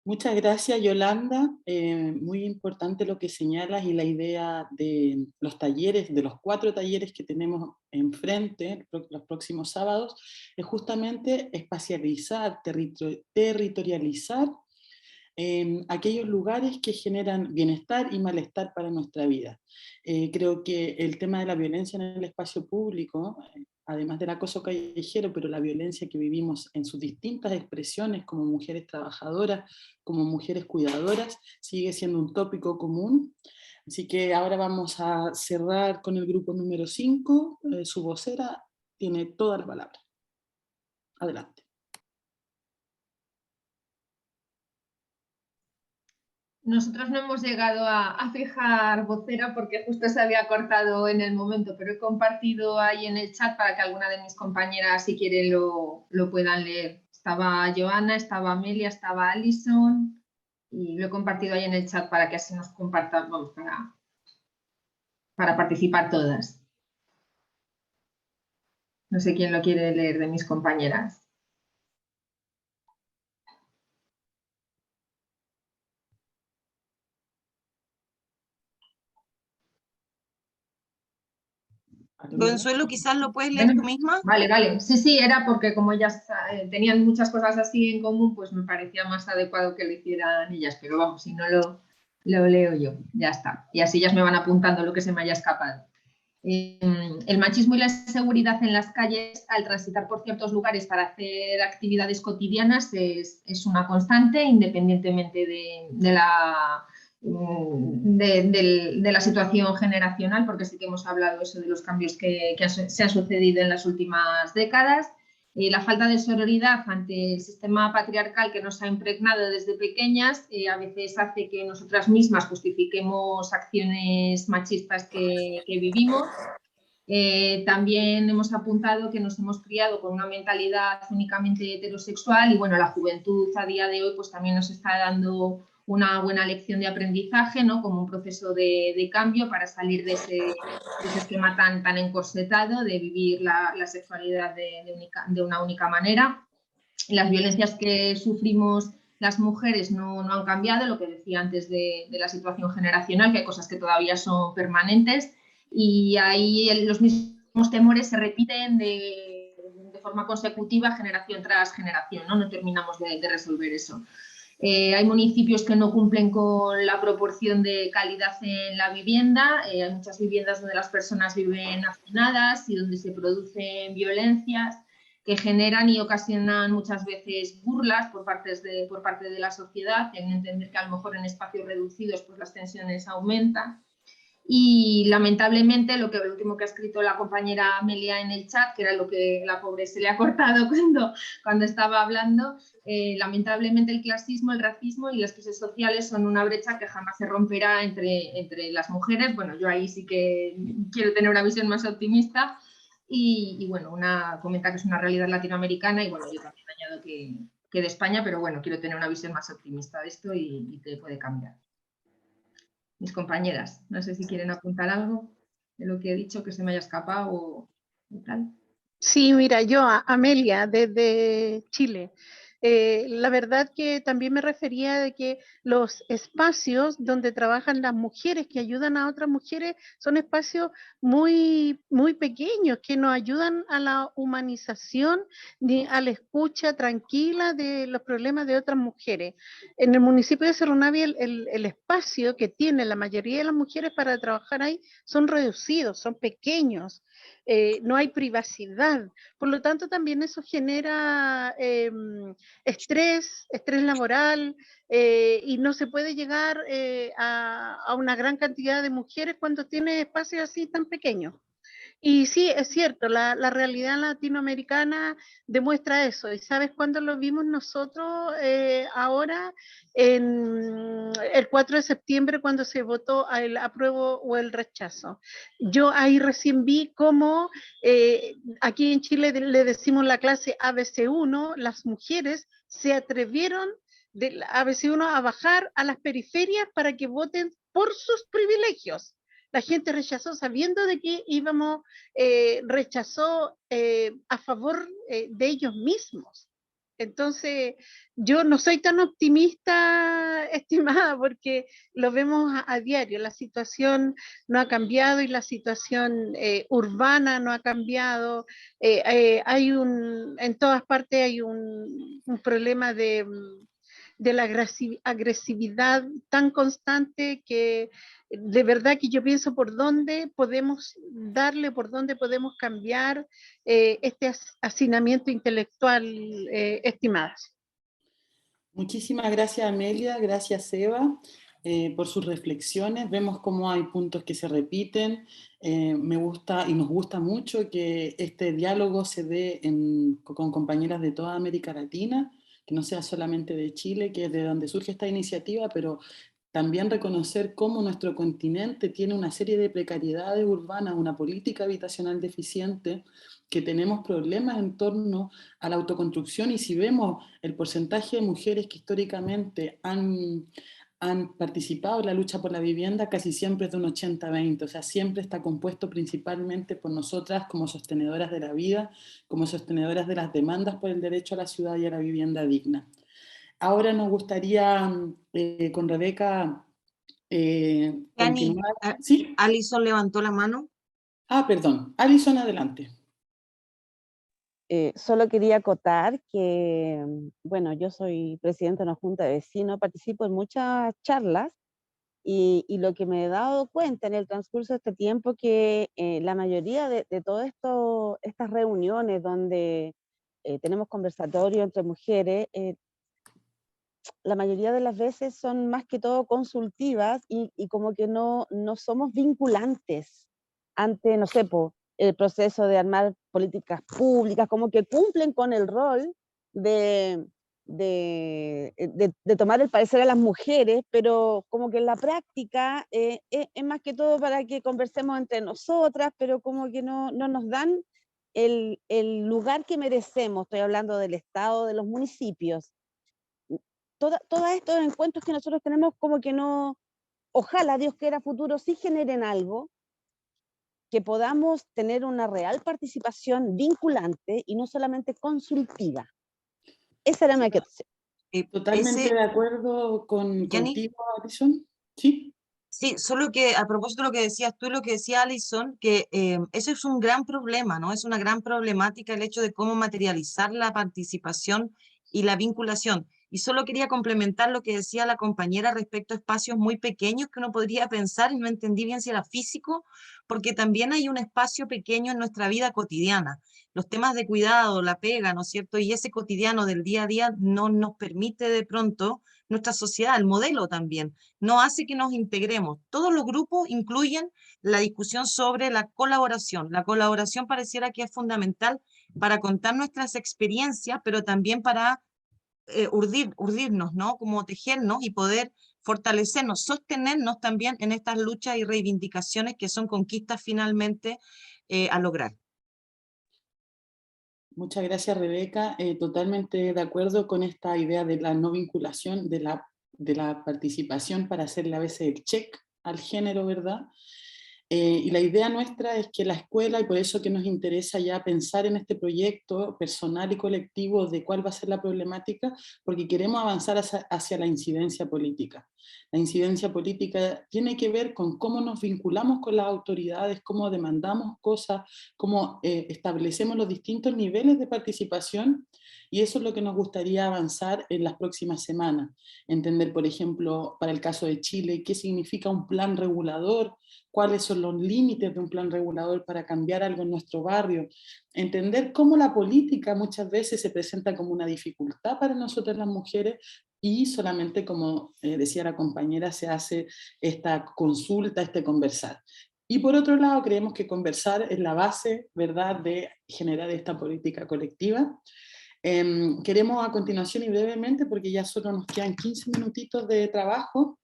Speaker 1: Muchas gracias, Yolanda. Muy importante lo que señalas y la idea de los talleres, de los 4 talleres que tenemos enfrente los próximos sábados, es justamente espacializar, territorializar aquellos lugares que generan bienestar y malestar para nuestra vida. Creo que el tema de la violencia en el espacio público, además del acoso callejero, pero la violencia que vivimos en sus distintas expresiones como mujeres trabajadoras, como mujeres cuidadoras, sigue siendo un tópico común. Así que ahora vamos a cerrar con el grupo número 5, su vocera tiene toda la palabra. Adelante.
Speaker 9: Nosotros no hemos llegado a fijar vocera porque justo se había cortado en el momento, pero he compartido ahí en el chat para que alguna de mis compañeras, si quieren, lo puedan leer. Estaba Joana, estaba Amelia, estaba Alison y lo he compartido ahí en el chat para que así nos compartan, vamos, para participar todas. No sé quién lo quiere leer de mis compañeras.
Speaker 2: Consuelo, quizás lo puedes leer tú misma.
Speaker 9: Vale. Sí, era porque como ellas tenían muchas cosas así en común, pues me parecía más adecuado que lo hicieran ellas, pero vamos, si no lo leo yo, ya está. Y así ellas me van apuntando lo que se me haya escapado. El machismo y la inseguridad en las calles al transitar por ciertos lugares para hacer actividades cotidianas es una constante, independientemente de la situación generacional, porque sí que hemos hablado eso de los cambios que se han sucedido en las últimas décadas. La falta de sororidad ante el sistema patriarcal que nos ha impregnado desde pequeñas a veces hace que nosotras mismas justifiquemos acciones machistas que vivimos. También hemos apuntado que nos hemos criado con una mentalidad únicamente heterosexual y bueno, la juventud a día de hoy pues también nos está dando una buena lección de aprendizaje, ¿no? Como un proceso de cambio para salir de ese esquema tan encorsetado de vivir la sexualidad de una única manera. Las violencias que sufrimos las mujeres no han cambiado, lo que decía antes de la situación generacional, que hay cosas que todavía son permanentes y ahí los mismos temores se repiten de forma consecutiva generación tras generación, no terminamos de resolver eso. Hay municipios que no cumplen con la proporción de calidad en la vivienda, hay muchas viviendas donde las personas viven hacinadas y donde se producen violencias que generan y ocasionan muchas veces burlas por parte de la sociedad, en entender que a lo mejor en espacios reducidos pues las tensiones aumentan. Y lamentablemente lo último que ha escrito la compañera Amelia en el chat, que era lo que la pobre se le ha cortado cuando estaba hablando, lamentablemente el clasismo, el racismo y las crisis sociales son una brecha que jamás se romperá entre las mujeres. Bueno, yo ahí sí que quiero tener una visión más optimista y bueno, comenta que es una realidad latinoamericana y bueno, yo también añado que de España, pero bueno, quiero tener una visión más optimista de esto y que puede cambiar. Mis compañeras, no sé si quieren apuntar algo de lo que he dicho que se me haya escapado o tal.
Speaker 10: Sí, mira, yo, Amelia, desde Chile. La verdad que también me refería de que los espacios donde trabajan las mujeres que ayudan a otras mujeres son espacios muy, muy pequeños que nos ayudan a la humanización, a la escucha tranquila de los problemas de otras mujeres. En el municipio de Cerro Navia el espacio que tiene la mayoría de las mujeres para trabajar ahí son reducidos, son pequeños. No hay privacidad, por lo tanto también eso genera estrés laboral y no se puede llegar a una gran cantidad de mujeres cuando tiene espacios así tan pequeños. Y sí, es cierto, la realidad latinoamericana demuestra eso. ¿Y sabes cuándo lo vimos nosotros ahora? En el 4 de septiembre, cuando se votó el apruebo o el rechazo. Yo ahí recién vi cómo aquí en Chile le decimos la clase ABC1, las mujeres se atrevieron de la ABC1 a bajar a las periferias para que voten por sus privilegios. La gente rechazó sabiendo de que rechazó a favor de ellos mismos. Entonces, yo no soy tan optimista, estimada, porque lo vemos a diario. La situación no ha cambiado y la situación urbana no ha cambiado. En todas partes hay un problema de de la agresividad tan constante que de verdad que yo pienso por dónde podemos darle, por dónde podemos cambiar este hacinamiento intelectual, estimadas.
Speaker 1: Muchísimas gracias, Amelia, gracias, Eva, por sus reflexiones. Vemos cómo hay puntos que se repiten. Me gusta y nos gusta mucho que este diálogo se dé con compañeras de toda América Latina, que no sea solamente de Chile, que es de donde surge esta iniciativa, pero también reconocer cómo nuestro continente tiene una serie de precariedades urbanas, una política habitacional deficiente, que tenemos problemas en torno a la autoconstrucción, y si vemos el porcentaje de mujeres que históricamente han participado en la lucha por la vivienda, casi siempre es de un 80-20, o sea, siempre está compuesto principalmente por nosotras como sostenedoras de la vida, como sostenedoras de las demandas por el derecho a la ciudad y a la vivienda digna. Ahora nos gustaría con Rebeca
Speaker 2: Dani,
Speaker 1: continuar. ¿Sí?
Speaker 2: Alison levantó la mano.
Speaker 1: Ah, perdón. Alison, adelante.
Speaker 11: Solo quería acotar que, bueno, yo soy presidenta de una junta de vecinos, participo en muchas charlas y lo que me he dado cuenta en el transcurso de este tiempo que la mayoría de todas estas reuniones donde tenemos conversatorios entre mujeres, la mayoría de las veces son más que todo consultivas y como que no somos vinculantes ante, no sé, el proceso de armar políticas públicas, como que cumplen con el rol de tomar el parecer a las mujeres, pero como que en la práctica es más que todo para que conversemos entre nosotras, pero como que no nos dan el lugar que merecemos. Estoy hablando del Estado, de los municipios. Todos estos encuentros que nosotros tenemos como que no, ojalá Dios quiera futuro, sí generen algo, que podamos tener una real participación vinculante y no solamente consultiva. Esa era mi aclaración.
Speaker 1: Totalmente de acuerdo contigo, Alison. ¿Sí?
Speaker 2: Sí, solo que a propósito de lo que decías tú y lo que decía Alison, que eso es un gran problema, ¿no? Es una gran problemática el hecho de cómo materializar la participación y la vinculación. Y solo quería complementar lo que decía la compañera respecto a espacios muy pequeños que uno podría pensar, y no entendí bien si era físico, porque también hay un espacio pequeño en nuestra vida cotidiana. Los temas de cuidado, la pega, ¿no es cierto? Y ese cotidiano del día a día no nos permite de pronto, nuestra sociedad, el modelo también, no hace que nos integremos. Todos los grupos incluyen la discusión sobre la colaboración. La colaboración pareciera que es fundamental para contar nuestras experiencias, pero también para urdirnos, ¿no? Como tejernos y poder fortalecernos, sostenernos también en estas luchas y reivindicaciones que son conquistas finalmente a lograr.
Speaker 1: Muchas gracias, Rebeca. Totalmente de acuerdo con esta idea de la no vinculación, de la participación para hacerle a veces el check al género, ¿verdad? Y la idea nuestra es que la escuela, y por eso que nos interesa ya pensar en este proyecto personal y colectivo de cuál va a ser la problemática, porque queremos avanzar hacia la incidencia política. La incidencia política tiene que ver con cómo nos vinculamos con las autoridades, cómo demandamos cosas, cómo establecemos los distintos niveles de participación, y eso es lo que nos gustaría avanzar en las próximas semanas. Entender, por ejemplo, para el caso de Chile, qué significa un plan regulador, cuáles son los límites de un plan regulador para cambiar algo en nuestro barrio, entender cómo la política muchas veces se presenta como una dificultad para nosotras las mujeres y solamente, como decía la compañera, se hace esta consulta, este conversar. Y por otro lado, creemos que conversar es la base, ¿verdad?, de generar esta política colectiva. Queremos a continuación y brevemente, porque ya solo nos quedan 15 minutitos de trabajo,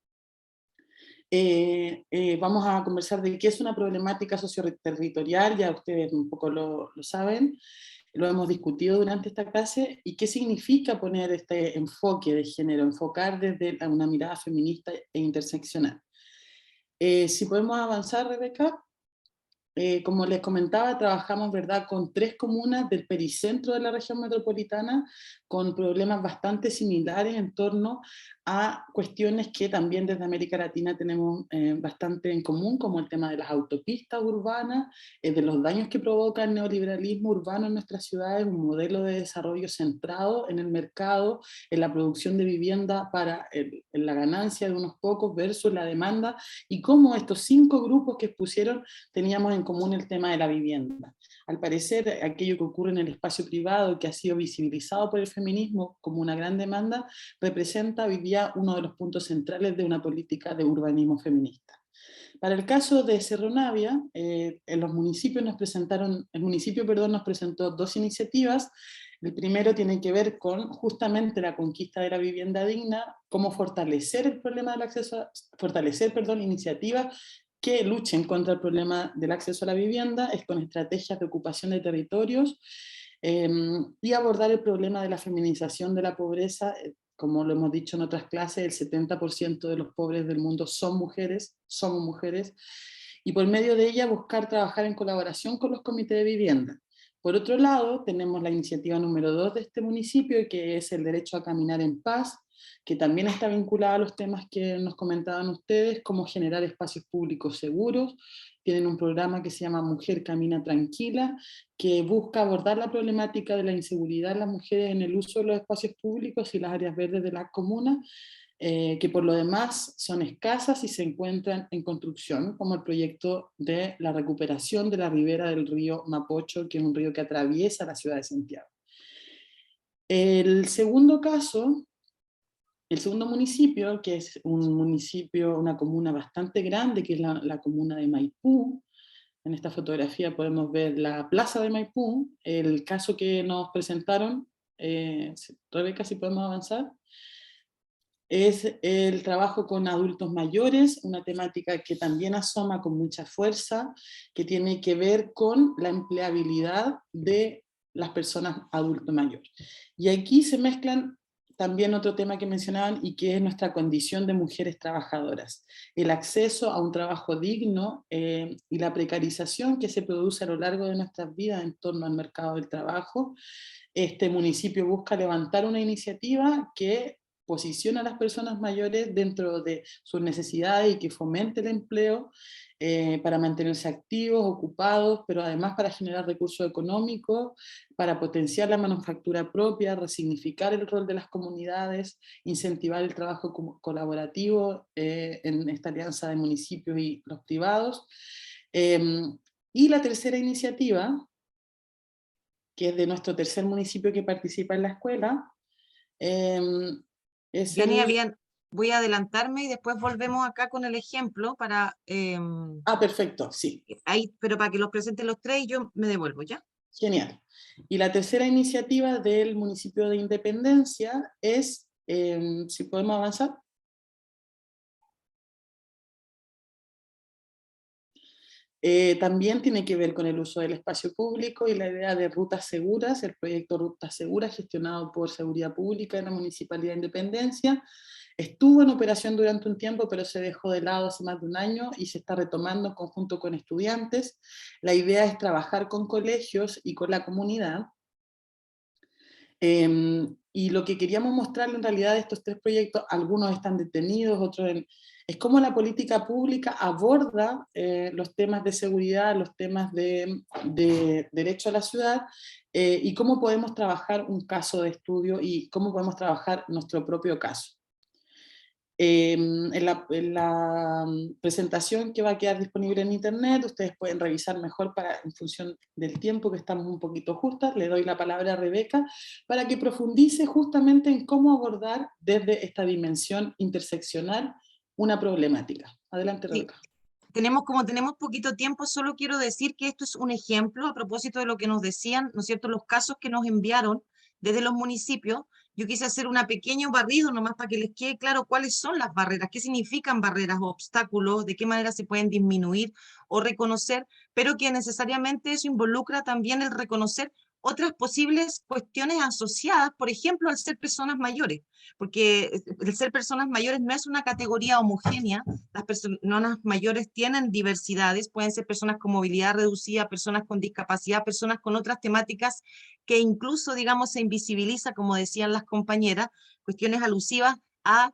Speaker 1: vamos a conversar de qué es una problemática socioterritorial, ya ustedes un poco lo saben, lo hemos discutido durante esta clase, y qué significa poner este enfoque de género, enfocar desde una mirada feminista e interseccional. Si podemos avanzar, Rebeca. como les comentaba, trabajamos, ¿verdad?, con 3 comunas del pericentro de la región metropolitana, con problemas bastante similares en torno a cuestiones que también desde América Latina tenemos bastante en común, como el tema de las autopistas urbanas, de los daños que provoca el neoliberalismo urbano en nuestras ciudades, un modelo de desarrollo centrado en el mercado, en la producción de vivienda para en la ganancia de unos pocos versus la demanda, y cómo estos 5 grupos que expusieron teníamos en común el tema de la vivienda. Al parecer, aquello que ocurre en el espacio privado, que ha sido visibilizado por el feminismo como una gran demanda, representa hoy día uno de los puntos centrales de una política de urbanismo feminista. Para el caso de Cerro Navia, en los municipios el municipio nos presentó 2 iniciativas. El primero tiene que ver con justamente la conquista de la vivienda digna, cómo fortalecer el problema del acceso, iniciativas que luchen contra el problema del acceso a la vivienda, es con estrategias de ocupación de territorios, y abordar el problema de la feminización de la pobreza. Como lo hemos dicho en otras clases, el 70% de los pobres del mundo son mujeres, somos mujeres, y por medio de ella buscar trabajar en colaboración con los comités de vivienda. Por otro lado, tenemos la iniciativa número 2 de este municipio, que es el derecho a caminar en paz, que también está vinculada a los temas que nos comentaban ustedes, como generar espacios públicos seguros. Tienen un programa que se llama Mujer Camina Tranquila, que busca abordar la problemática de la inseguridad de las mujeres en el uso de los espacios públicos y las áreas verdes de las comunas, que por lo demás son escasas y se encuentran en construcción, como el proyecto de la recuperación de la ribera del río Mapocho, que es un río que atraviesa la ciudad de Santiago. El segundo municipio, que es un municipio, una comuna bastante grande, que es la comuna de Maipú. En esta fotografía podemos ver la plaza de Maipú. El caso que nos presentaron, Rebeca, si podemos avanzar, es el trabajo con adultos mayores, una temática que también asoma con mucha fuerza, que tiene que ver con la empleabilidad de las personas adulto mayor. Y aquí se mezclan también otro tema que mencionaban, y que es nuestra condición de mujeres trabajadoras. El acceso a un trabajo digno y la precarización que se produce a lo largo de nuestras vidas en torno al mercado del trabajo. Este municipio busca levantar una iniciativa que posiciona a las personas mayores dentro de sus necesidades y que fomente el empleo para mantenerse activos, ocupados, pero además para generar recursos económicos, para potenciar la manufactura propia, resignificar el rol de las comunidades, incentivar el trabajo colaborativo en esta alianza de municipios y los privados. Y la tercera iniciativa, que es de nuestro tercer municipio que participa en la escuela,
Speaker 2: voy a adelantarme y después volvemos acá con el ejemplo para...
Speaker 1: perfecto, sí.
Speaker 2: Pero para que los presenten los 3 y yo me devuelvo, ¿ya?
Speaker 1: Genial. Y la tercera iniciativa del municipio de Independencia es, si podemos avanzar. También tiene que ver con el uso del espacio público y la idea de rutas seguras, el proyecto Rutas Seguras gestionado por Seguridad Pública en la Municipalidad de Independencia. Estuvo en operación durante un tiempo, pero se dejó de lado hace más de un año y se está retomando en conjunto con estudiantes. La idea es trabajar con colegios y con la comunidad. Y lo que queríamos mostrarle en realidad de estos 3 proyectos, algunos están detenidos, otros es cómo la política pública aborda los temas de seguridad, los temas de derecho a la ciudad, y cómo podemos trabajar un caso de estudio y cómo podemos trabajar nuestro propio caso. En la presentación que va a quedar disponible en internet, ustedes pueden revisar mejor en función del tiempo que estamos un poquito justas. Le doy la palabra a Rebeca para que profundice justamente en cómo abordar desde esta dimensión interseccional una problemática. Adelante, Rebeca.
Speaker 2: Como tenemos poquito tiempo, solo quiero decir que esto es un ejemplo a propósito de lo que nos decían, ¿no es cierto?, los casos que nos enviaron desde los municipios. Yo quise hacer un pequeño barrido nomás para que les quede claro cuáles son las barreras, qué significan barreras o obstáculos, de qué manera se pueden disminuir o reconocer, pero que necesariamente eso involucra también el reconocer otras posibles cuestiones asociadas, por ejemplo, al ser personas mayores, porque el ser personas mayores no es una categoría homogénea, las personas mayores tienen diversidades, pueden ser personas con movilidad reducida, personas con discapacidad, personas con otras temáticas que incluso, digamos, se invisibiliza, como decían las compañeras, cuestiones alusivas a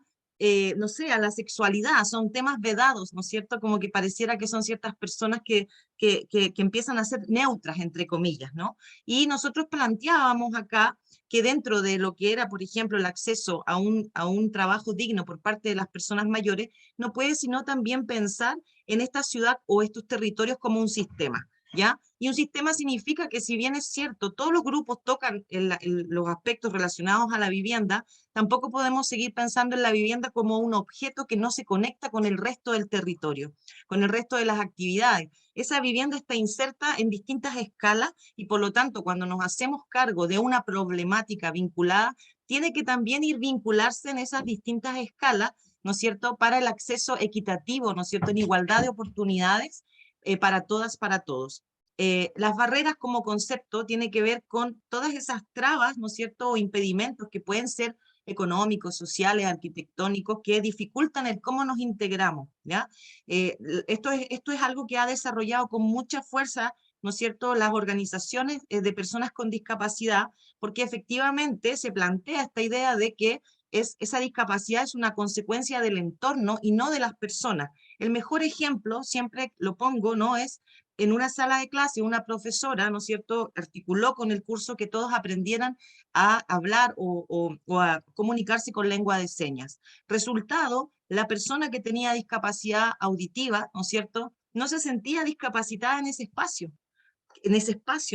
Speaker 2: no sé, a la sexualidad, son temas vedados, ¿no es cierto? Como que pareciera que son ciertas personas que empiezan a ser neutras, entre comillas, ¿no? Y nosotros planteábamos acá que dentro de lo que era, por ejemplo, el acceso a un trabajo digno por parte de las personas mayores, no puede sino también pensar en esta ciudad o estos territorios como un sistema, ¿ya? Y un sistema significa que si bien es cierto, todos los grupos tocan los aspectos relacionados a la vivienda, tampoco podemos seguir pensando en la vivienda como un objeto que no se conecta con el resto del territorio, con el resto de las actividades. Esa vivienda está inserta en distintas escalas y por lo tanto cuando nos hacemos cargo de una problemática vinculada, tiene que también ir vincularse en esas distintas escalas, ¿no es cierto?, para el acceso equitativo, ¿no es cierto?, en igualdad de oportunidades para todas, para todos. Las barreras como concepto tiene que ver con todas esas trabas, ¿no es cierto?, o impedimentos que pueden ser económicos, sociales, arquitectónicos, que dificultan el cómo nos integramos, ¿ya? Esto es algo que ha desarrollado con mucha fuerza, ¿no es cierto?, las organizaciones de personas con discapacidad, porque efectivamente se plantea esta idea de que esa discapacidad es una consecuencia del entorno y no de las personas. El mejor ejemplo, siempre lo pongo, ¿no?, es en una sala de clase, una profesora, ¿no es cierto?, articuló con el curso que todos aprendieran a hablar o a comunicarse con lengua de señas. Resultado, la persona que tenía discapacidad auditiva, ¿no es cierto?, no se sentía discapacitada en ese espacio,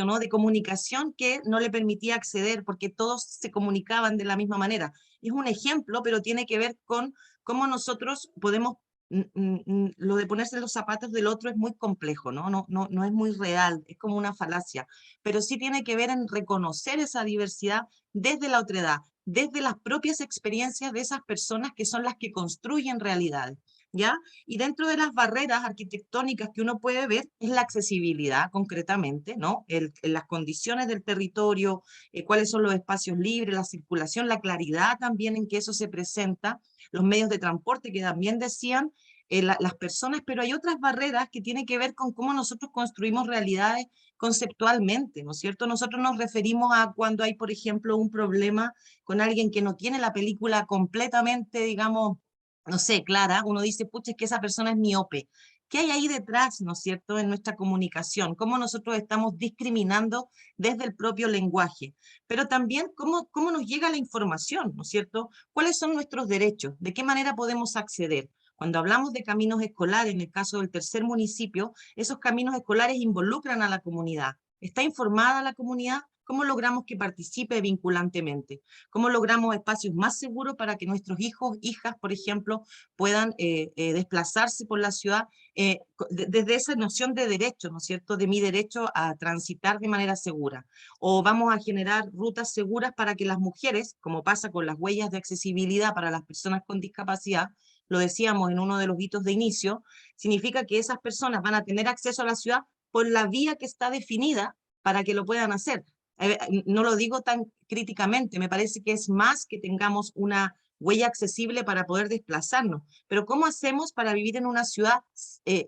Speaker 2: ¿no?, de comunicación que no le permitía acceder porque todos se comunicaban de la misma manera. Es un ejemplo, pero tiene que ver con cómo nosotros podemos lo de ponerse en los zapatos del otro es muy complejo, ¿no? No es muy real, es como una falacia, pero sí tiene que ver en reconocer esa diversidad desde la otredad, desde las propias experiencias de esas personas que son las que construyen realidades, ¿ya? Y dentro de las barreras arquitectónicas que uno puede ver es la accesibilidad concretamente, ¿no? Las condiciones del territorio, cuáles son los espacios libres, la circulación, la claridad también en que eso se presenta, los medios de transporte que también decían las personas, pero hay otras barreras que tienen que ver con cómo nosotros construimos realidades conceptualmente, ¿no es cierto? Nosotros nos referimos a cuando hay, por ejemplo, un problema con alguien que no tiene la película completamente, digamos, no sé, clara, uno dice, pucha, es que esa persona es miope. ¿Qué hay ahí detrás, no es cierto, en nuestra comunicación? ¿Cómo nosotros estamos discriminando desde el propio lenguaje? Pero también cómo nos llega la información, ¿no es cierto? ¿Cuáles son nuestros derechos? ¿De qué manera podemos acceder? Cuando hablamos de caminos escolares, en el caso del tercer municipio, esos caminos escolares involucran a la comunidad. ¿Está informada la comunidad? ¿Cómo logramos que participe vinculantemente? ¿Cómo logramos espacios más seguros para que nuestros hijos, hijas, por ejemplo, puedan desplazarse por la ciudad desde esa noción de derecho, ¿no es cierto?, de mi derecho a transitar de manera segura? O vamos a generar rutas seguras para que las mujeres, como pasa con las huellas de accesibilidad para las personas con discapacidad, lo decíamos en uno de los hitos de inicio, significa que esas personas van a tener acceso a la ciudad por la vía que está definida para que lo puedan hacer. No lo digo tan críticamente, me parece que es más que tengamos una huella accesible para poder desplazarnos, pero ¿cómo hacemos para vivir en una ciudad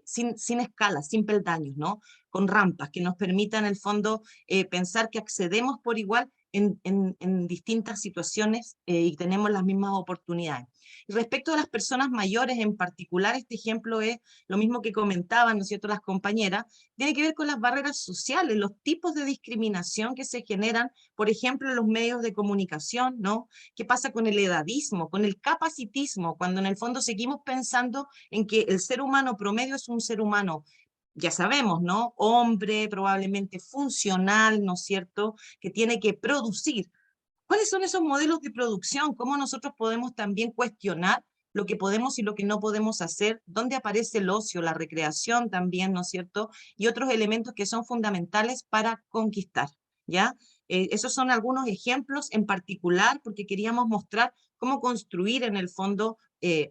Speaker 2: sin escalas, sin peldaños, ¿no? Con rampas que nos permitan, en el fondo, pensar que accedemos por igual en distintas situaciones y tenemos las mismas oportunidades. Y respecto a las personas mayores en particular, este ejemplo es lo mismo que comentaban, ¿no es cierto?, las compañeras, tiene que ver con las barreras sociales, los tipos de discriminación que se generan, por ejemplo, en los medios de comunicación, ¿no? ¿Qué pasa con el edadismo, con el capacitismo, cuando en el fondo seguimos pensando en que el ser humano promedio es un ser humano, ya sabemos, ¿no?, hombre, probablemente funcional, ¿no es cierto?, que tiene que producir. ¿Cuáles son esos modelos de producción? ¿Cómo nosotros podemos también cuestionar lo que podemos y lo que no podemos hacer? ¿Dónde aparece el ocio, la recreación también, ¿no es cierto? Y otros elementos que son fundamentales para conquistar, ¿ya? Esos son algunos ejemplos en particular porque queríamos mostrar cómo construir en el fondo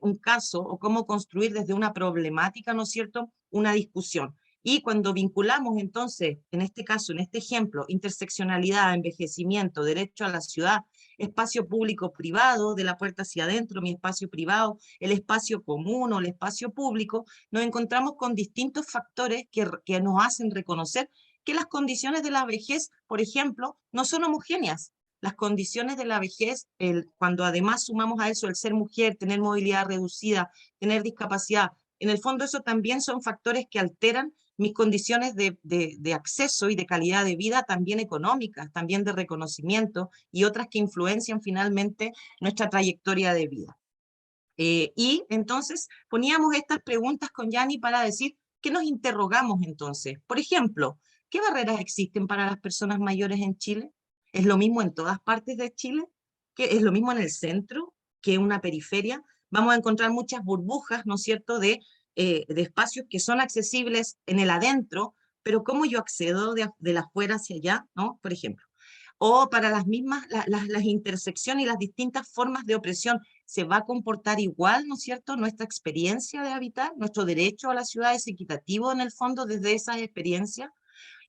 Speaker 2: un caso o cómo construir desde una problemática, ¿no es cierto?, una discusión. Y cuando vinculamos entonces, en este caso, en este ejemplo, interseccionalidad, envejecimiento, derecho a la ciudad, espacio público-privado, de la puerta hacia adentro, mi espacio privado, el espacio común o el espacio público, nos encontramos con distintos factores que nos hacen reconocer que las condiciones de la vejez, por ejemplo, no son homogéneas. Las condiciones de la vejez, cuando además sumamos a eso el ser mujer, tener movilidad reducida, tener discapacidad, en el fondo eso también son factores que alteran mis condiciones de acceso y de calidad de vida, también económicas, también de reconocimiento, y otras que influencian finalmente nuestra trayectoria de vida. Y entonces poníamos estas preguntas con Yani para decir, ¿qué nos interrogamos entonces? Por ejemplo, ¿qué barreras existen para las personas mayores en Chile? ¿Es lo mismo en todas partes de Chile? ¿Que es lo mismo en el centro que en una periferia? Vamos a encontrar muchas burbujas, ¿no es cierto?, de espacios que son accesibles en el adentro, pero ¿cómo yo accedo de la afuera hacia allá, ¿no? Por ejemplo. O para las mismas, las intersecciones y las distintas formas de opresión, ¿se va a comportar igual, ¿no es cierto?, nuestra experiencia de habitar, nuestro derecho a la ciudad es equitativo en el fondo desde esas experiencias.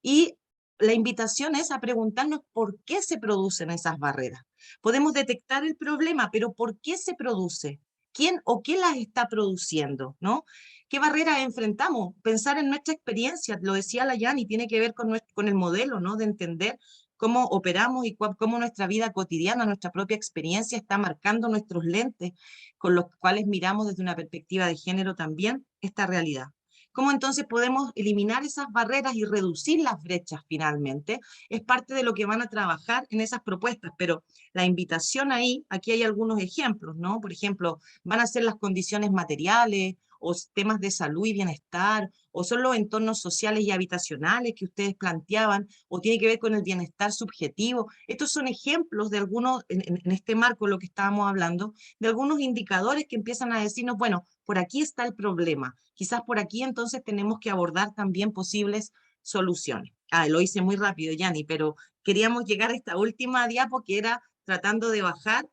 Speaker 2: Y la invitación es a preguntarnos por qué se producen esas barreras. Podemos detectar el problema, pero ¿por qué se produce? ¿Quién o qué las está produciendo? ¿No? ¿Qué barreras enfrentamos? Pensar en nuestra experiencia, lo decía la Yani, tiene que ver con el modelo, ¿no?, de entender cómo operamos y cómo nuestra vida cotidiana, nuestra propia experiencia está marcando nuestros lentes, con los cuales miramos desde una perspectiva de género también esta realidad. ¿Cómo entonces podemos eliminar esas barreras y reducir las brechas finalmente? Es parte de lo que van a trabajar en esas propuestas, pero la invitación ahí, aquí hay algunos ejemplos, ¿no? Por ejemplo, van a ser las condiciones materiales, o temas de salud y bienestar, o son los entornos sociales y habitacionales que ustedes planteaban, o tiene que ver con el bienestar subjetivo. Estos son ejemplos de algunos, en este marco, lo que estábamos hablando, de algunos indicadores que empiezan a decirnos, bueno, por aquí está el problema, quizás por aquí entonces tenemos que abordar también posibles soluciones. Lo hice muy rápido, Yani, pero queríamos llegar a esta última diapo que era tratando de bajar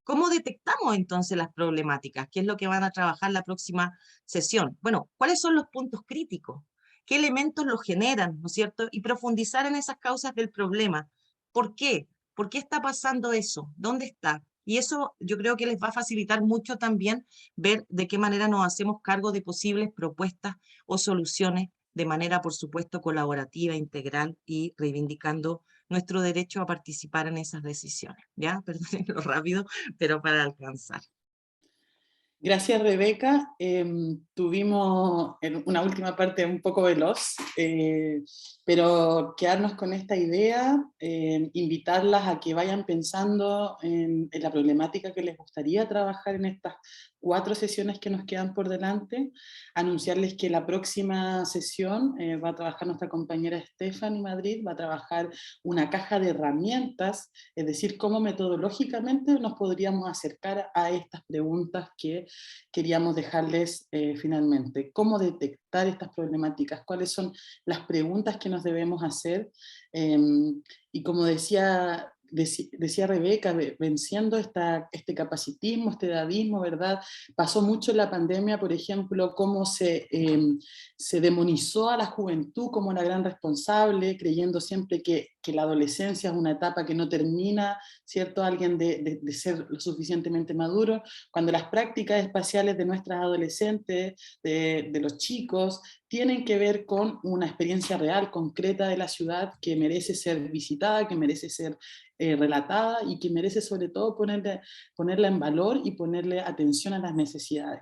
Speaker 2: ¿cómo detectamos entonces las problemáticas? ¿Qué es lo que van a trabajar la próxima sesión? Bueno, ¿cuáles son los puntos críticos? ¿Qué elementos los generan, no es cierto? Y profundizar en esas causas del problema. ¿Por qué? ¿Por qué está pasando eso? ¿Dónde está? Y eso yo creo que les va a facilitar mucho también ver de qué manera nos hacemos cargo de posibles propuestas o soluciones de manera, por supuesto, colaborativa, integral y reivindicando nuestro derecho a participar en esas decisiones. ¿Ya? Perdonen lo rápido, pero para alcanzar.
Speaker 1: Gracias, Rebeca. Tuvimos una última parte un poco veloz, pero quedarnos con esta idea, invitarlas a que vayan pensando en la problemática que les gustaría trabajar en estas 4 sesiones que nos quedan por delante, anunciarles que la próxima sesión va a trabajar nuestra compañera Stephanie Madrid, va a trabajar una caja de herramientas, es decir, cómo metodológicamente nos podríamos acercar a estas preguntas que queríamos dejarles finalmente. ¿Cómo detectar estas problemáticas? ¿Cuáles son las preguntas que nos debemos hacer? Y como decía Rebeca, venciendo este capacitismo, este edadismo, ¿verdad? Pasó mucho en la pandemia, por ejemplo, cómo se demonizó a la juventud como la gran responsable, creyendo siempre que la adolescencia es una etapa que no termina, ¿cierto? Alguien de ser lo suficientemente maduro, cuando las prácticas espaciales de nuestras adolescentes, de los chicos, tienen que ver con una experiencia real, concreta de la ciudad que merece ser visitada, que merece ser relatada y que merece sobre todo ponerla en valor y ponerle atención a las necesidades.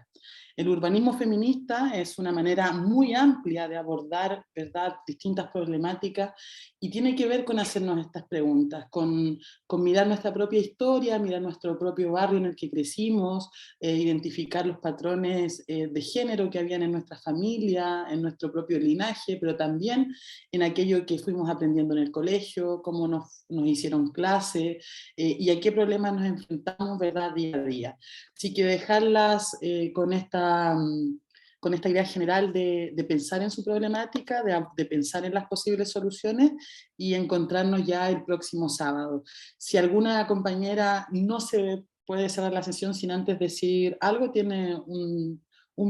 Speaker 1: El urbanismo feminista es una manera muy amplia de abordar, ¿verdad?, distintas problemáticas y tiene que ver con hacernos estas preguntas, con mirar nuestra propia historia, mirar nuestro propio barrio en el que crecimos, identificar los patrones de género que habían en nuestra familia, en nuestro propio linaje, pero también en aquello que fuimos aprendiendo en el colegio, cómo nos hicieron clase y a qué problemas nos enfrentamos, ¿verdad?, día a día. Así que dejarlas con esta idea general de pensar en su problemática, de pensar en las posibles soluciones y encontrarnos ya el próximo sábado. Si alguna compañera no se puede cerrar la sesión sin antes decir algo, tiene un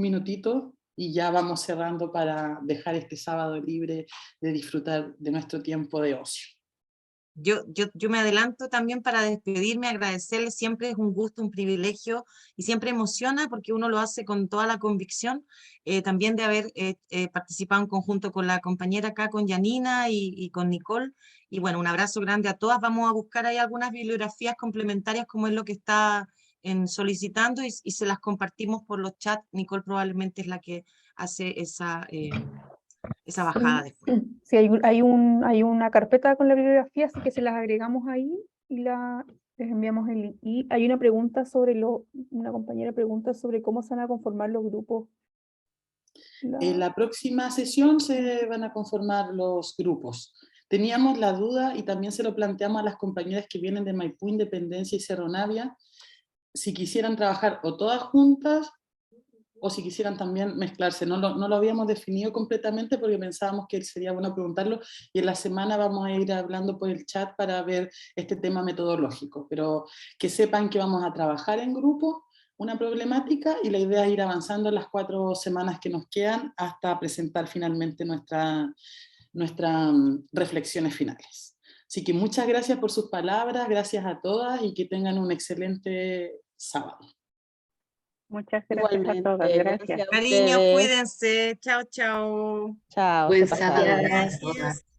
Speaker 1: minutito y ya vamos cerrando para dejar este sábado libre de disfrutar de nuestro tiempo de ocio.
Speaker 2: Yo me adelanto también para despedirme, agradecerles, siempre es un gusto, un privilegio y siempre emociona porque uno lo hace con toda la convicción, también de haber participado en conjunto con la compañera acá, con Janina y con Nicole, y bueno, un abrazo grande a todas. Vamos a buscar ahí algunas bibliografías complementarias como es lo que está solicitando y se las compartimos por los chats. Nicole probablemente es la que hace esa bajada después.
Speaker 12: Sí, hay una carpeta con la bibliografía, así que se las agregamos ahí y les enviamos el link. Y hay una pregunta una compañera pregunta sobre cómo se van a conformar los grupos.
Speaker 1: En la próxima sesión se van a conformar los grupos. Teníamos la duda y también se lo planteamos a las compañeras que vienen de Maipú, Independencia y Cerro Navia, si quisieran trabajar o todas juntas o si quisieran también mezclarse. No lo habíamos definido completamente porque pensábamos que sería bueno preguntarlo, y en la semana vamos a ir hablando por el chat para ver este tema metodológico, pero que sepan que vamos a trabajar en grupo una problemática y la idea es ir avanzando en las 4 semanas que nos quedan hasta presentar finalmente nuestras reflexiones finales. Así que muchas gracias por sus palabras, gracias a todas y que tengan un excelente sábado.
Speaker 12: Muchas gracias
Speaker 11: Igualmente,
Speaker 12: a todas. Gracias.
Speaker 11: gracias a
Speaker 2: Cariños,
Speaker 11: ustedes.
Speaker 2: cuídense. Chao, chao.
Speaker 11: Chao,
Speaker 4: Buen
Speaker 11: se pasaron.
Speaker 4: sábado.
Speaker 2: Gracias.